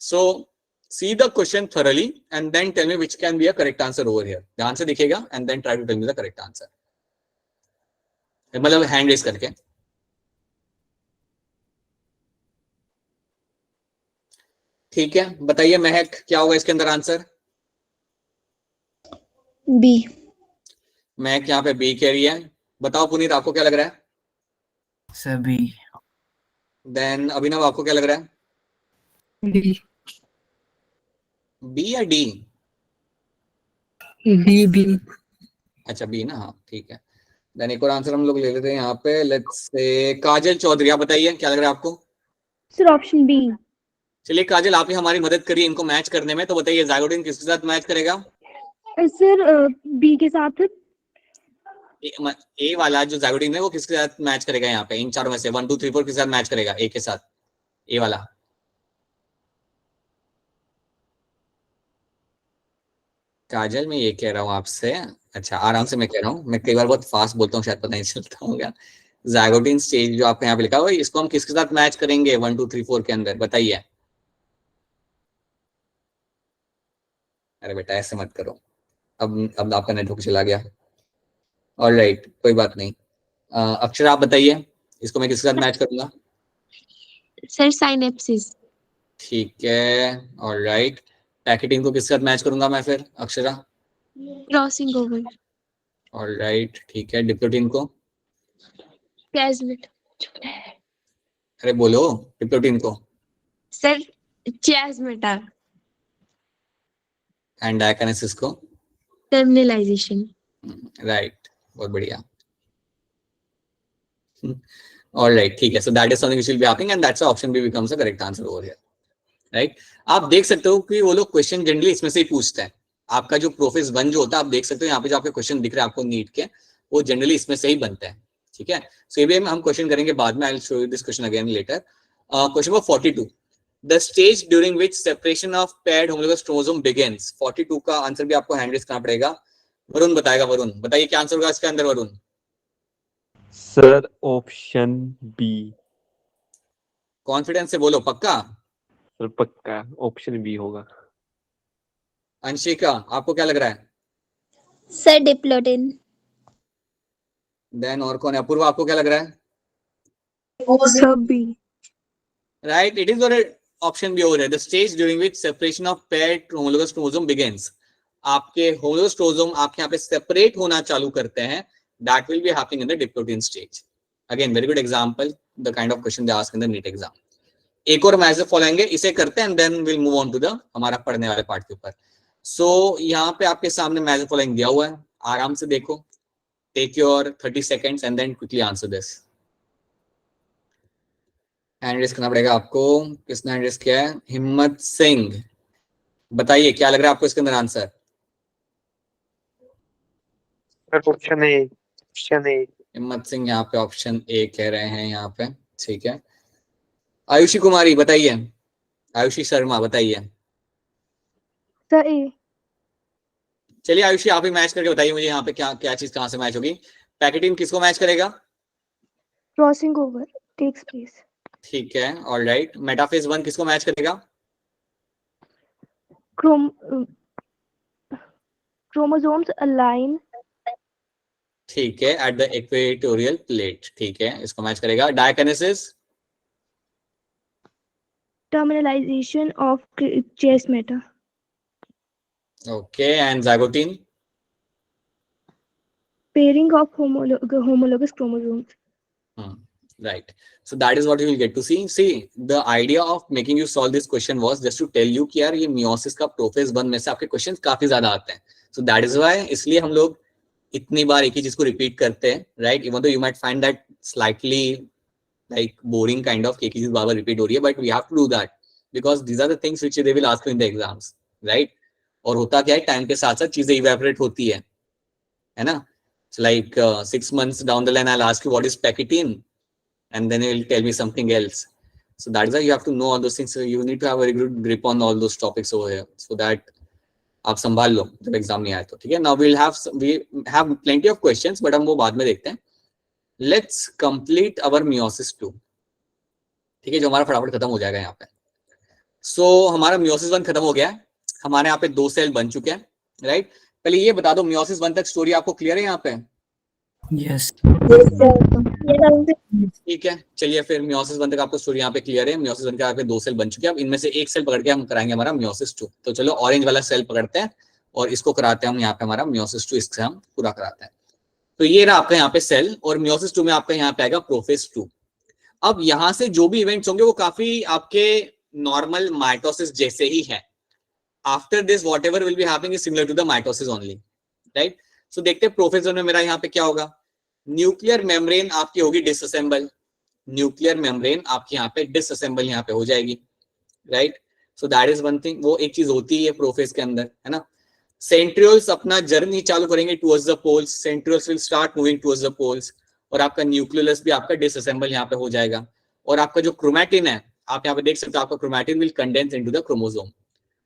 So see the question thoroughly and then tell me which can be a correct answer over here. ध्यान से दिखेगा and then try to tell me the correct answer, मतलब हैंड रेज करके। ठीक है, बताइए महक क्या होगा इसके अंदर आंसर? बी। महक यहाँ पे बी कह रही है। बताओ पुनीत आपको क्या लग रहा है? Sir B. देन अभिनव आपको क्या लग रहा है? डी। बी या डी? D B. अच्छा बी ना, हाँ ठीक है। देन एक और आंसर हम लोग ले लेते हैं यहाँ पे, लेट्स से काजल चौधरी, आप बताइए क्या लग रहा है आपको? Sir option B. चलिए काजल, आप ही हमारी मदद करिए इनको मैच करने में, तो बताइए जाइगोटिन किसके साथ मैच करेगा? सर बी के साथ। ए वाला जो जाइगोटिन है वो किसके साथ मैच करेगा? यहाँ पे इन चारों में से 1 2 3 4 किसके साथ मैच करेगा? ए के साथ, ए वाला। काजल मैं ये कह रहा हूँ आपसे, अच्छा आराम से मैं कह रहा हूँ, मैं कई बार बहुत फास्ट बोलता हूँ, शायद पता नहीं चलता होगा। जाइगोटिन स्टेज जो आपके यहाँ पे लिखा हुआ है, इसको हम किसके साथ मैच करेंगे 1 2 3 4 के अंदर? बताइए। अरे बेटा ऐसे मत करो, अब आपका नेटवर्क चला गया। ऑलराइट, कोई बात नहीं। अक्षरा आप बताइए, इसको मैं किसके साथ मैच करूंगा? Sir synapsis. ठीक है, ऑलराइट। पैकेटिंग को किसके साथ मैच करूंगा मैं फिर अक्षरा? Crossing over. ऑलराइट, ठीक है। डिप्लोटीन को? प्लाज्मिड। अरे बोलो, डिप्लोटीन को? सर प्लाज्मेटा। एंड डायकिनेसिस को? टर्मिनलाइजेशन। राइट, बहुत बढ़िया। ऑलराइट, ठीक है। So that is something which will be happening and that's option B becomes the correct answer over here. Right, आप देख सकते हो कि वो लोग क्वेश्चन जनरली इसमें से ही पूछते हैं। आपका जो प्रोफेस 1 जो होता है, आप देख सकते हो यहाँ पे जो आपके क्वेश्चन दिख रहे हैं आपको नीट के, वो जनरली इसमें से ही बनते हैं। ठीक है, सो ये भी हम क्वेश्चन करेंगे बाद में, I will show you this question again later. Question number 42, the stage during which separation of paired homologous chromosome begins. 42 का आंसर भी आपको हैंड रेज करना पड़ेगा। वरुण बताएगा, वरुण बताइए क्या आंसर होगा इसके अंदर Varun. Sir option B. Confidence से बोलो, पक्का? सर पक्का ऑप्शन बी होगा। अंशिका आपको क्या लग रहा है? सर डिप्लोडिन। देन और कौन है? अपूर्वा आपको क्या लग रहा है? Sir B. Right, it is option B over here, the stage during which separation of paired homologous chromosome begins. आपके homologous chromosome आपके यहाँ पे सेपरेट होना चालू करते हैं, that will be happening in the diploid stage. Again very good example, the kind of question they ask in the NEET exam. एक और मैसेज फॉलोएंगे, इसे करते हैं and then will move on to the हमारा पढ़ने वाले पार्ट के ऊपर। सो यहाँ पे आपके सामने मैसेज फॉलोइंग दिया हुआ है, आराम से देखो, take your 30 seconds and then quickly answer this. Hand raise करना पड़ेगा आपको। किसने हैंड रेस किया है? हिम्मत सिंह, बताइए क्या लग रहा है आपको इसके अंदर answer? Option A. Option A. हिम्मत सिंह यहाँ पे ऑप्शन ए कह रहे हैं यहाँ पे, ठीक है। आयुषी कुमारी बताइए, आयुषी शर्मा बताइए। सर ए। चलिए आयुषी आप ही मैच करके बताइए मुझे यहाँ पे क्या क्या चीज कहाँ से मैच होगी। पैकेटिन किसको मैच करेगा? Crossing over takes place. ठीक है, ऑलराइट। मेटाफेज 1 किसको मैच करेगा? Chromosomes align. ठीक है, एट द इक्वेटोरियल प्लेट, ठीक है, इसको मैच करेगा। Diakinesis? Terminalization of chiasmata. Okay, and zygotene? Pairing of homologous chromosomes. Right. So that is what you will get to see. See, the idea of making you solve this question was just to tell you कि यार ये meiosis का प्रोफेज 1 में से आपके क्वेश्चंस काफी ज्यादा आते हैं। So that is why, इसलिए हम लोग इतनी बार एक ही चीज को रिपीट करते हैं, right? Even though you might find that slightly like boring kind of, एक ही चीज बार बार रिपीट हो रही है, but we have to do that because these are the things which they will ask you in the exams, right? और होता क्या है, टाइम के साथ साथ चीजें इवेपोरेट होती है ना? So like 6 months down the line, I'll ask you what is pectin, and then you will tell me something else. So that is why you have to know all those things. So you need to have a very good grip on all those topics over here, so that आप संभाल लो जब एग्जाम नहीं आए तो, ठीक है। Now we have plenty of questions, but हम वो बाद में देखते हैं। Let's complete our meiosis 2, ठीक है, जो हमारा फटाफट खत्म हो जाएगा यहाँ पे। So हमारा meiosis 1 खत्म हो गया है, हमारे यहाँ पे 2 सेल बन चुके हैं, राइट। पहले ये बता दो, meiosis 1 तक स्टोरी आपको क्लियर है यहाँ पे? यस ठीक है, चलिए फिर meiosis 1 तक आपको स्टोरी यहाँ पे क्लियर है। meiosis 1 के यहाँ पे 2 सेल बन चुके हैं, अब इनमें से एक सेल पकड़ के हम कराएंगे हमारा meiosis 2। तो चलो ऑरेंज वाला सेल पकड़ते हैं और इसको कराते हैं हम यहाँ पे हमारा meiosis 2, इससे हम पूरा कराते हैं। तो ये रहा आपका यहाँ पे सेल, और meiosis 2 में आपका यहाँ पे आएगा प्रोफेज 2। अब यहाँ से जो भी इवेंट्स होंगे वो काफी आपके नॉर्मल माइटोसिस जैसे ही है। After this whatever will be happening is similar to the mitosis only, right? So देखते हैं प्रोफेज 1 में मेरा यहाँ पे क्या होगा। न्यूक्लियर मेम्ब्रेन आपकी होगी डिसअसेंबल, न्यूक्लियर मेम्ब्रेन आपकी यहाँ पे डिसअसेंबल यहाँ पे हो जाएगी, right. So that is one thing, वो एक चीज होती है प्रोफेज के अंदर, है ना। सेंट्रियोल्स अपना जर्नी चालू करेंगे towards the poles, centrioles will start moving towards the poles, और आपका न्यूक्लियस भी आपका डिसअसेंबल यहाँ पे हो जाएगा। और आपका जो क्रोमैटिन है, आप यहाँ पे देख सकते हो, आपका chromatin will condense into the chromosome.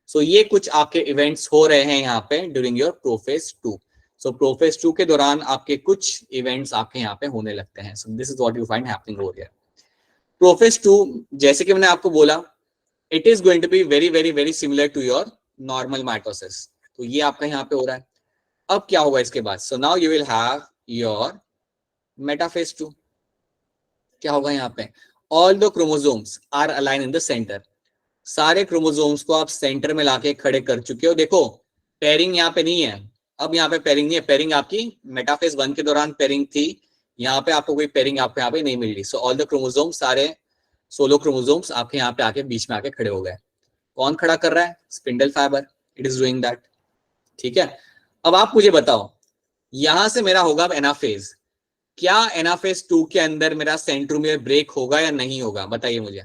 So ये कुछ आपके इवेंट्स हो रहे हैं यहाँ पे during your prophase 2। So prophase 2 के दौरान आपके कुछ इवेंट्स आपके यहाँ पे होने लगते हैं। So this is what you find happening over here. Prophase 2, जैसे कि मैंने आपको बोला, it is going to be very very very similar to your normal mitosis. तो ये आपका यहाँ पे हो रहा है। अब क्या होगा इसके बाद? So now you will have your metaphase 2। क्या होगा यहाँ पे? All the chromosomes are align in the centre. सारे क्रोमोसोम्स को आप सेंटर में लाके खड़े कर चुके हो। देखो पेयरिंग यहाँ पे नहीं है, अब यहाँ पे पेयरिंग नहीं है। पेयरिंग आपकी मेटाफेज 1 के दौरान पेयरिंग थी, यहाँ पे आपको कोई पेयरिंग आपको यहाँ पे नहीं मिल रही। सो ऑल द क्रोमोसोम्स, सारे 16 क्रोमोसोम्स आपके यहाँ पे आके बीच में आके खड़े हो गए। कौन खड़ा कर रहा है? Spindle fibre, it is doing that, ठीक है। अब आप मुझे बताओ, यहां से मेरा होगा अब एनाफेज। क्या एनाफेज 2 के अंदर मेरा सेंट्रोमियर ब्रेक होगा या नहीं होगा? बताइए मुझे।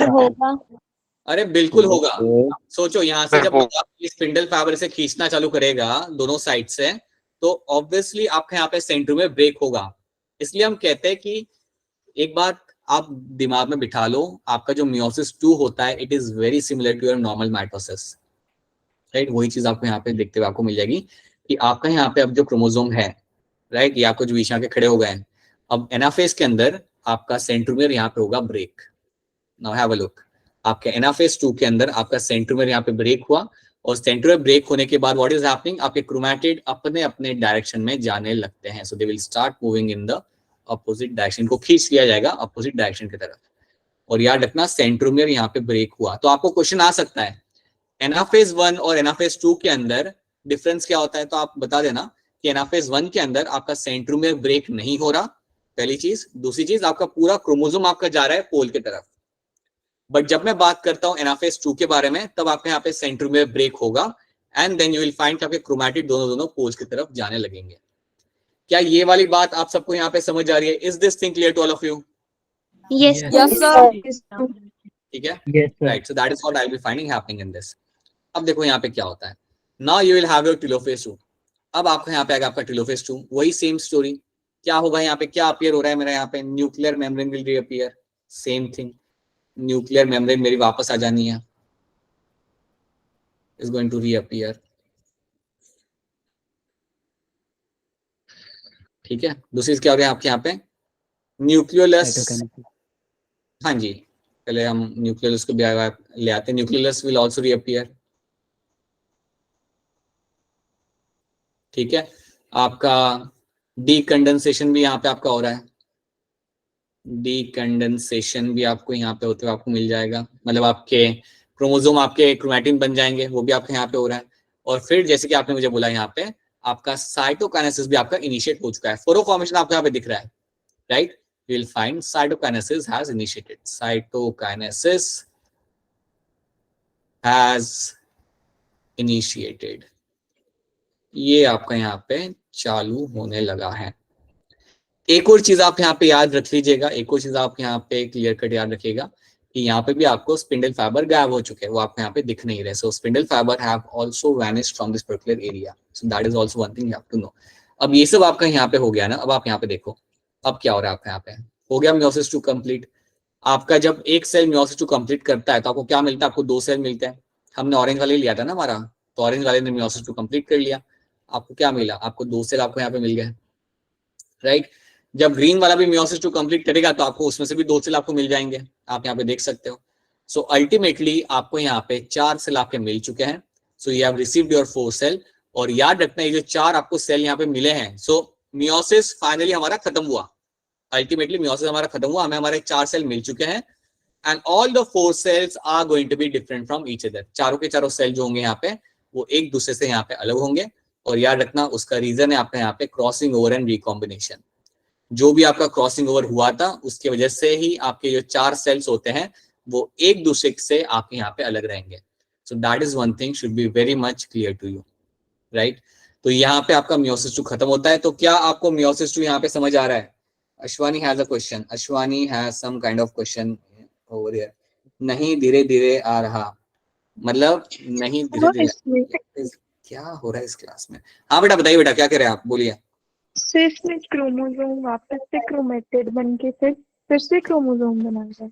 होगा। अरे बिल्कुल होगा। सोचो यहाँ से जब स्पिंडल फाइबर से खींचना चालू करेगा दोनों साइड से, तो ऑब्वियसली आपके यहाँ पे सेंट्रोमियर ब्रेक होगा। इसलिए हम कहते हैं कि एक बात आप दिमाग में बिठा लो, आपका जो meiosis 2 होता है, it is very similar to your normal mitosis. Right. वही चीज आपको यहाँ पे देखते हुए आपको मिल जाएगी कि आपका यहाँ पे अब जो क्रोमोसोम है, राइट, ये आपको जो बीच में आके खड़े हो गए हैं, अब एनाफेज के अंदर आपका सेंट्रोमियर यहाँ पे होगा break. Now have a look, आपके एनाफेज 2 के अंदर आपका सेंट्रोमियर यहाँ पे ब्रेक हुआ, और सेंट्रोमियर ब्रेक होने के बाद व्हाट इज हैपनिंग, आपके क्रोमैटिड अपने अपने डायरेक्शन में जाने लगते हैं। So they will start moving in the opposite direction, को खींच लिया जाएगा अपोजिट डायरेक्शन की तरफ। और याद रखना सेंट्रोमियर यहाँ पे ब्रेक हुआ। तो आपको क्वेश्चन आ सकता है एनाफेज 1 और एनाफेज 2 के अंदर डिफरेंस क्या होता है, तो आप बता देना कि एनाफेज 1 के अंदर आपका सेंट्रोमियर ब्रेक नहीं हो रहा, पहली चीज। दूसरी चीज, आपका पूरा क्रोमोसोम आपका जा रहा है पोल की तरफ। बट जब मैं बात करता हूं एनाफेज 2 के बारे में, तब आपके यहाँ पे सेंट्रोमियर ब्रेक होगा and then you will find कि आपके क्रोमैटिड दोनों पोल्स की तरफ जाने लगेंगे। क्या ये वाली बात आप सबको यहाँ पे समझ आ रही है? Is this thing clear to all of you? Yes. Yes, sir. ठीक है, Yes, sir. Right. So that is what I will be finding happening in this. अब देखो यहाँ पे क्या होता है। Now you will have your telophase 2। अब आपका यहाँ पे आएगा आपका टेलोफेज 2, वही सेम स्टोरी। क्या होगा यहाँ पे, क्या अपीयर हो रहा है मेरा यहाँ पे, nuclear membrane will reappear, same thing. Nuclear membrane मेरी वापस आ जानी है, इज गोइंग टू रीअपीयर। ठीक है, दूसरी क्या हो रहा है आपके यहाँ पे, न्यूक्लियोलस। हाँ जी, पहले हम न्यूक्लियोलस को ले आते हैं। Nucleolus will also reappear. ठीक है, आपका डीकंडेंसेशन भी यहाँ पे आपका हो रहा है। डीकंडेंसेशन भी आपको यहाँ पे होते हुए आपको मिल जाएगा, मतलब आपके क्रोमोसोम आपके क्रोमैटिन बन जाएंगे, वो भी आपके यहाँ पे हो रहा है। और फिर जैसे कि आपने मुझे बोला यहाँ पे आपका साइटोकाइनेसिस भी आपका इनिशिएट हो चुका है। फोरो फॉर्मेशन आपको यहाँ पे दिख रहा है, right. You will find cytokinesis has initiated. Cytokinesis has initiated. ये आपका यहाँ पे चालू होने लगा है। एक और चीज आप यहाँ पे याद रख लीजिएगा, एक और चीज आप यहाँ पे क्लियर कट याद रखिएगा कि यहाँ पे भी आपको स्पिंडल फाइबर गायब हो चुके हैं, वो आपको यहाँ पे दिख नहीं रहे। So spindle fibre have also vanished from this particular area. So that is also one thing you have to know. अब ये सब आपका यहाँ पे हो गया ना। अब आप यहाँ पे देखो, अब क्या हो रहा है आपका यहाँ पे, हो गया मियोसिस 2 कंप्लीट। आपका जब एक सेल मियोसिस 2 कंप्लीट करता है तो आपको क्या मिलता है, आपको 2 सेल मिलते हैं। हमने ऑरेंज वाले लिया था ना हमारा, तो ऑरेंज वाले ने मियोसिस 2 कंप्लीट कर लिया, आपको क्या मिला, आपको 2 सेल आपको यहाँ पे मिल गए, राइट। जब ग्रीन वाला भी मियोसिस 2 कंप्लीट करेगा तो आपको उसमें से भी 2 सेल आपको मिल जाएंगे, आप यहाँ पे देख सकते हो। सो अल्टीमेटली आपको यहाँ पे 4 सेल आपके मिल चुके हैं। So you have received your 4 cell. और याद रखना ये जो 4 आपको सेल यहाँ पे मिले हैं, सो मियोसिस फाइनली हमारा खत्म हुआ, अल्टीमेटली मियोसिस हमारा खत्म हुआ, हमें हमारे 4 सेल मिल चुके हैं and all the 4 cells are going to be different from each other. चारों के चारों सेल जो होंगे यहाँ पे वो एक दूसरे से यहाँ पे अलग होंगे। और याद रखना उसका रीजन है आपका यहाँ पे क्रॉसिंग ओवर एंड रिकॉम्बिनेशन। जो भी आपका क्रॉसिंग ओवर हुआ था उसकी वजह से ही आपके जो 4 सेल्स होते हैं वो एक दूसरे से आपके यहाँ पे अलग रहेंगे। So that is one thing should be very much clear to you, right. तो यहाँ पे आपका मियोसिस 2 खत्म होता है। तो क्या आपको मियोसिस 2 यहाँ पे समझ आ रहा है? Ashwani has a question. Ashwani has some kind of question over here. नहीं धीरे धीरे आ रहा, मतलब नहीं धीरे धीरे क्या हो रहा है इस क्लास में? हाँ बेटा बताइए, बेटा क्या कह रहे हैं आप, बोलिए। सिर्फ में क्रोमोसोम वापस से क्रोमेटेड बन के फिर से क्रोमोसोम बना जाए।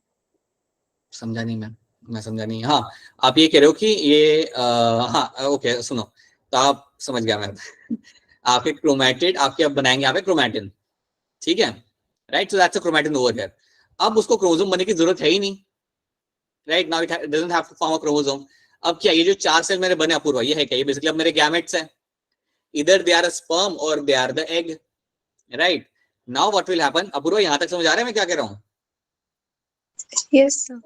समझा नहीं मैं समझा नहीं। हाँ आप ये कह रहे हो कि ये हाँ ओके सुनो, तो आप समझ गया मैं। आपके क्रोमैटिड आपके अब बनाएंगे यहाँ पे क्रोमैटिन, ठीक है, right. So that's a chromatin over here. अब उसको क्रोमोसोम बनने की जरूरत है ही नहीं, right. Now it doesn't have to form a chromosome. अब क्या ये जो 4 सेल मेरे बने अपूर्वा, ये है क्या, ये बेसिकली अब मेरे गैमेट्स हैं। इधर दे आर अ स्पर्म और they are the egg, right. Now what will happen, Apoorva यहाँ तक समझ आ रहा है मैं क्या कह रहा हूँ? Yes sir.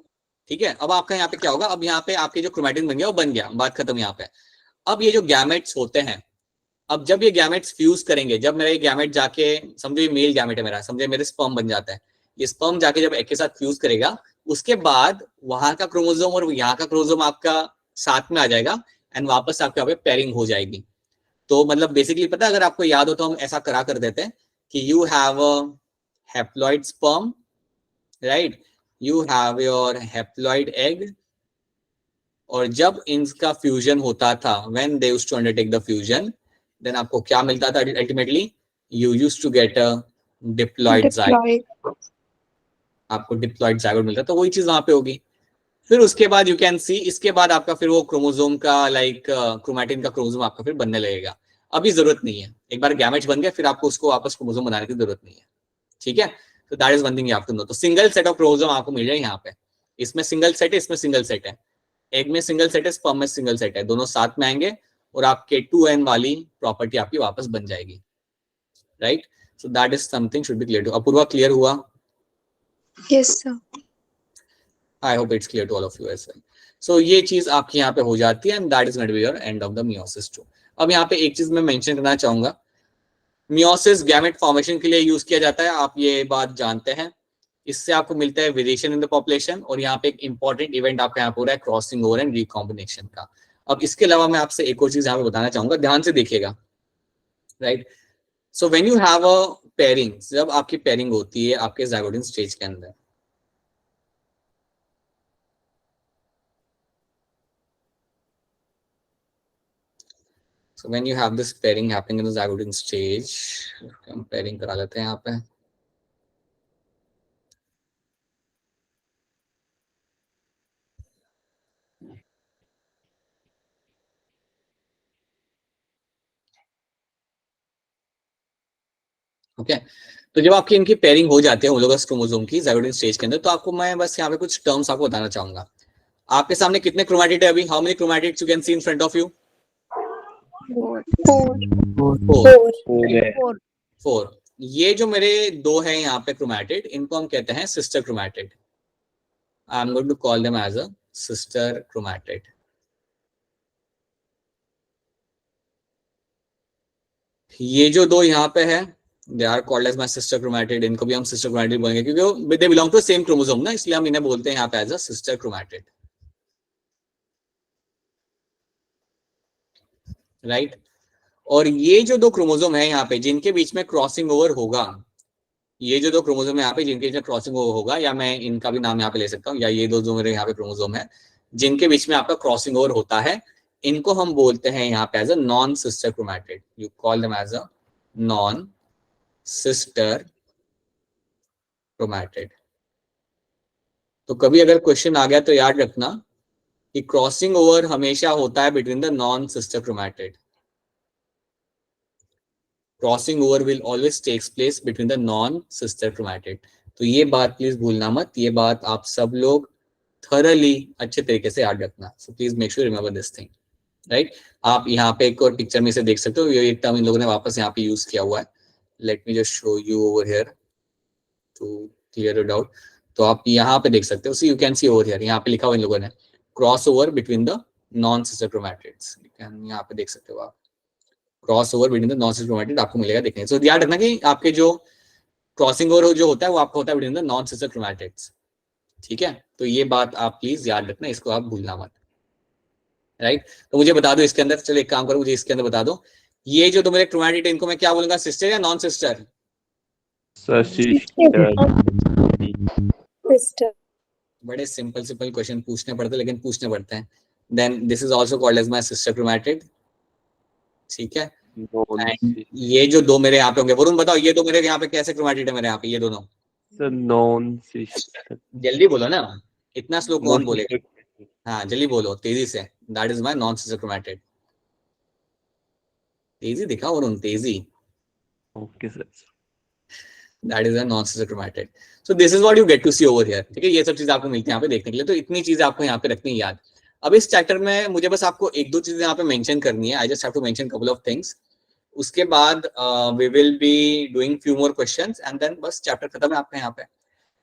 ठीक है, अब आपका यहाँ पे क्या होगा, अब यहाँ पे आपके जो क्रोमैटिन बन गया वो बन गया, बात खत्म यहाँ पे। अब ये जो गैमेट्स होते हैं, अब जब ये गैमेट्स फ्यूज करेंगे, जब मेरा ये गैमेट जाके, समझो ये मेल गैमेट है मेरा, समझे मेरे स्पर्म बन जाता है, ये स्पर्म जाके जब एग के साथ फ्यूज करेगा उसके बाद वहां का क्रोमोसोम और यहाँ का क्रोमोसोम आपका साथ में आ जाएगा एंड वापस आपके यहाँ पे पेयरिंग हो जाएगी। तो मतलब बेसिकली पता है, अगर आपको याद हो तो हम ऐसा करा कर देते हैं कि you have a haploid sperm, right, you have your haploid egg, और जब इनका फ्यूजन होता था, when they used to undertake the fusion, then आपको क्या मिलता था ultimately, you used to get a diploid zygote, आपको डिप्लॉइड जाइगोट मिलता था। तो वही चीज वहां पे होगी, फिर उसके बाद यू कैन सी, इसके बाद आपका फिर वो क्रोमोसोम का लाइक क्रोमैटिन का क्रोमोसोम आपका फिर बनने लगेगा। अभी जरूरत नहीं है, एक बार गैमेट्स बन गए फिर आपको उसको वापस क्रोमोसोम बनाने की जरूरत नहीं है, ठीक है। तो that is one thing you have to know. तो सिंगल सेट ऑफ क्रोमोसोम आपको मिल जाए यहाँ पे, इसमें सिंगल सेट है, इसमें सिंगल सेट है, एग में सिंगल सेट है, स्पर्म में सिंगल सेट है, दोनों साथ में आएंगे और आपके 2n वाली प्रॉपर्टी आपकी वापस बन जाएगी, right. So that is something should be clear to. Apoorva clear हुआ? Yes sir. I hope it's clear to all of you as well. So ये चीज आपकी यहाँ पे हो जाती है, and that is going to be your end of the meiosis too. अब यहाँ पे एक चीज मैं मेंशन करना चाहूंगा, मियोसिस गैमेट फॉर्मेशन के लिए यूज किया जाता है, आप ये बात जानते हैं। इससे आपको मिलता है वेरिएशन इन द पॉपुलेशन, और यहाँ पे एक इंपॉर्टेंट इवेंट आपका यहाँ पे हो रहा है क्रॉसिंग ओवर एंड रिकॉम्बिनेशन का। अब इसके अलावा मैं आपसे एक और चीज यहाँ पे बताना चाहूंगा, ध्यान से देखिएगा, right. So when you have a pairing, जब आपकी पेयरिंग होती है आपके ज़ायगोटिन स्टेज के अंदर, so when you have this pairing happening in the zygotic stage, हम pairing करा लेते हैं यहाँ पे। ओके, तो जब आपकी इनकी पेयरिंग हो जाती है होमोलोगस क्रोमोसोम की ज़ायगोटिक स्टेज के अंदर, तो आपको मैं बस यहाँ पे कुछ टर्म्स आपको बताना चाहूंगा। आपके सामने कितने क्रोमैटिड है अभी? How many chromatids you can C in front of you? 4। ये जो मेरे 2 हैं यहाँ पे क्रोमैटिड, इनको हम कहते हैं sister chromatid. I am going to call them as a sister chromatid. ये जो 2 यहाँ पे है, they are called as my sister chromatid. इनको भी हम सिस्टर क्रोमैटिड बोलेंगे क्योंकि they belong to same chromosome ना, इसलिए हम इन्हें बोलते हैं यहाँ पे as a sister chromatid, right. और ये जो 2 क्रोमोसोम है यहाँ पे जिनके बीच में क्रॉसिंग ओवर होगा, ये जो 2 क्रोमोसोम है यहाँ पे जिनके बीच में क्रॉसिंग ओवर होगा, या मैं इनका भी नाम यहाँ पे ले सकता हूँ, या ये 2 जो मेरे यहाँ पे क्रोमोसोम है जिनके बीच में आपका क्रॉसिंग ओवर होता है, इनको हम बोलते हैं यहाँ पे as a non sister chromatid. You call them as a non sister chromatid. तो कभी अगर क्वेश्चन आ गया तो याद रखना कि क्रॉसिंग ओवर हमेशा होता है between the non sister chromatid. Crossing over will always takes place between the non sister chromatid. तो ये बात प्लीज भूलना मत, ये बात आप सब लोग थरली अच्छे तरीके से याद रखना। So please make sure remember this thing, right. आप यहाँ पे एक और पिक्चर में से देख सकते हो, ये टर्म इन लोगों ने वापस यहाँ पे यूज किया हुआ है। Let me just show you over here to clear it out. तो आप यहाँ पे देख सकते हो, see you can see over here, यहाँ पे लिखा हुआ इन लोगों ने cross over between the non sister chromatids. यहाँ पे देख सकते हो आप cross over between the non sister chromatid आपको मिलेगा देखने। सो याद रखना कि आपके जो क्रॉसिंग ओवर जो होता है वो आपका होता है between the non sister chromatids, ठीक है। तो ये बात आप प्लीज याद रखना, इसको आप भूलना मत, राइट। तो मुझे बता दो इसके अंदर, चलो एक काम करो, मुझे इसके अंदर बता दो, ये जो मेरे क्रोमैटिड इनको मैं क्या बोलूंगा, सिस्टर या नॉन सिस्टर? बड़े सिंपल सिंपल क्वेश्चन पूछने पड़ते लेकिन पूछने पड़ते हैं। Then this is also called as my sister chromatid, ठीक है। ये जो 2 मेरे यहाँ पे होंगे, वरुण बताओ ये 2 मेरे यहाँ पे कैसे क्रोमैटिड है मेरे यहाँ पे, ये दोनों? Non sister. जल्दी बोलो ना, इतना स्लो कौन बोलेगा? हाँ जल्दी बोलो तेजी से। That is my non sister chromatid. तेजी दिखाओ वरुण, तेजी। Okay sir. That is a non-sister chromatid. So this is what you get to see over here, ठीक है। ये सब चीज आपको मिलती है यहाँ पे देखने के लिए। तो इतनी चीजें आपको यहाँ पे रखनी है याद। अब इस चैप्टर में मुझे बस आपको 1-2 चीजें यहाँ पे मेंशन करनी है। I just have to mention couple of things. उसके बाद we will be doing few more questions and then बस चैप्टर खत्म है आपका यहाँ पे।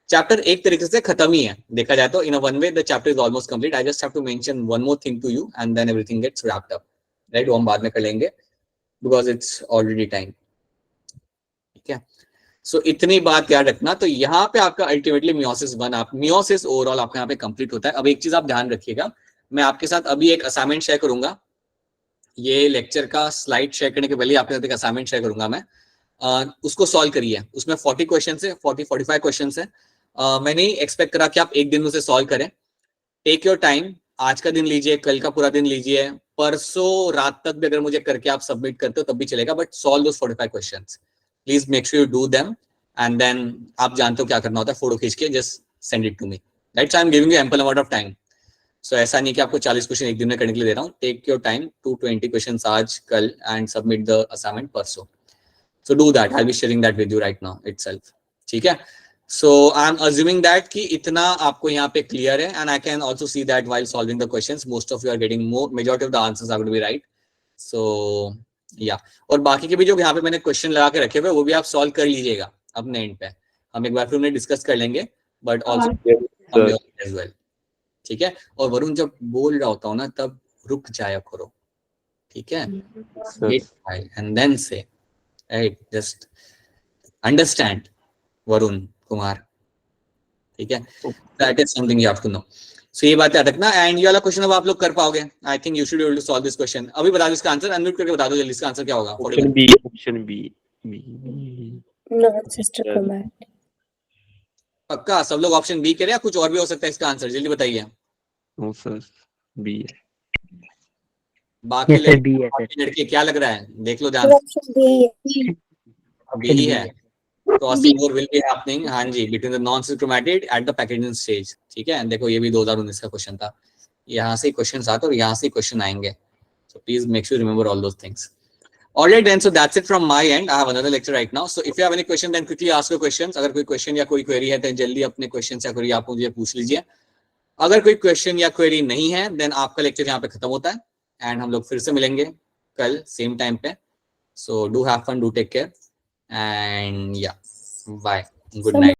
चैप्टर एक तरीके से खत्म ही है देखा जाए तो। In a one way the chapter is almost complete. I just have to mention one more thing to you and then everything gets wrapped up. Right? वो हम बाद में कर लेंगे because it's already time. ठीक है। सो इतनी बात याद रखना। तो यहाँ पे आपका अल्टीमेटली मियोसिस 1, आप मियोसिस ओवरऑल आपका यहाँ पे कंप्लीट होता है। अब एक चीज आप ध्यान रखिएगा, मैं आपके साथ अभी एक असाइनमेंट शेयर करूंगा। ये लेक्चर का स्लाइड शेयर करने के पहले आपके साथ एक असाइनमेंट शेयर करूंगा मैं, उसको सॉल्व करिए। उसमें 40 क्वेश्चन है, 40-45 क्वेश्चन है। मैं नहीं एक्सपेक्ट करा कि आप एक दिन में उसे सॉल्व करें। टेक योर टाइम, आज का दिन लीजिए, कल का पूरा दिन लीजिए, परसों रात तक भी अगर मुझे करके आप सबमिट करते हो तब भी चलेगा, but solve those 45 questions. Please make sure you do them and then आप जानते हो क्या करना होता है, फोटो खींच के just send it to me, right. So I am giving you ample amount of time. So ऐसा नहीं कि आपको 40 क्वेश्चन एक दिन में करने के लिए दे रहा हूँ. टेक योर टाइम, 220 क्वेश्चंस आज, कल, एंड सबमिट द असाइनमेंट परसों. So do that. I will be sharing that with you right now itself. ठीक है. So I'm assuming that कि इतना आपको यहाँ पे clear है, and I can also see that while solving the questions, most of you are getting majority of the answers are going to be right. So yeah. और बाकी के भी जो यहाँ पे मैंने क्वेश्चन लगा के रखे हुए वो भी आप सॉल्व कर लीजिएगा अपने एंड पे. हम एक बार फिर उन्हें डिस्कस कर लेंगे, बट ऑल्सो एज वेल. ठीक है. और वरुण जब बोल रहा होता हूँ ना तब रुक जाया करो. ठीक है. And then say just understand Varun Kumar. ठीक है. That is something you have to know. So ये बात याद रखना. एंड ये वाला क्वेश्चन अब आप लोग कर पाओगे. I think you should be able to solve this question. अभी बता दो इसका आंसर, अनम्यूट करके बता दो जल्दी इसका आंसर क्या होगा. Option B. Non sister chromatin. पक्का सब लोग ऑप्शन बी करें या कुछ और भी हो सकता है इसका आंसर? जल्दी बताइए. नो सर, बी है. बाकी लड़के क्या लग रहा है देख लो ध्यान. Option B. बी है. Crossing over will be happening. हाँ जी, between the non chromatid at the packaging stage. ठीक है. देखो ये भी 2019 का क्वेश्चन था. यहाँ से क्वेश्चन आते और यहाँ से क्वेश्चन आएंगे. So please make sure remember all those things. Alright then, so that's it from my end. I have another lecture right now. So if you have any question, then quickly ask your questions. अगर कोई क्वेश्चन या कोई क्वेरी है तो जल्दी अपने क्वेश्चन या क्वेरी आप मुझे पूछ लीजिए. अगर कोई क्वेश्चन या क्वेरी नहीं है देन आपका लेक्चर यहाँ पे खत्म होता है एंड हम लोग फिर से मिलेंगे कल सेम टाइम पे. So do have fun, do take care and yeah bye, good night.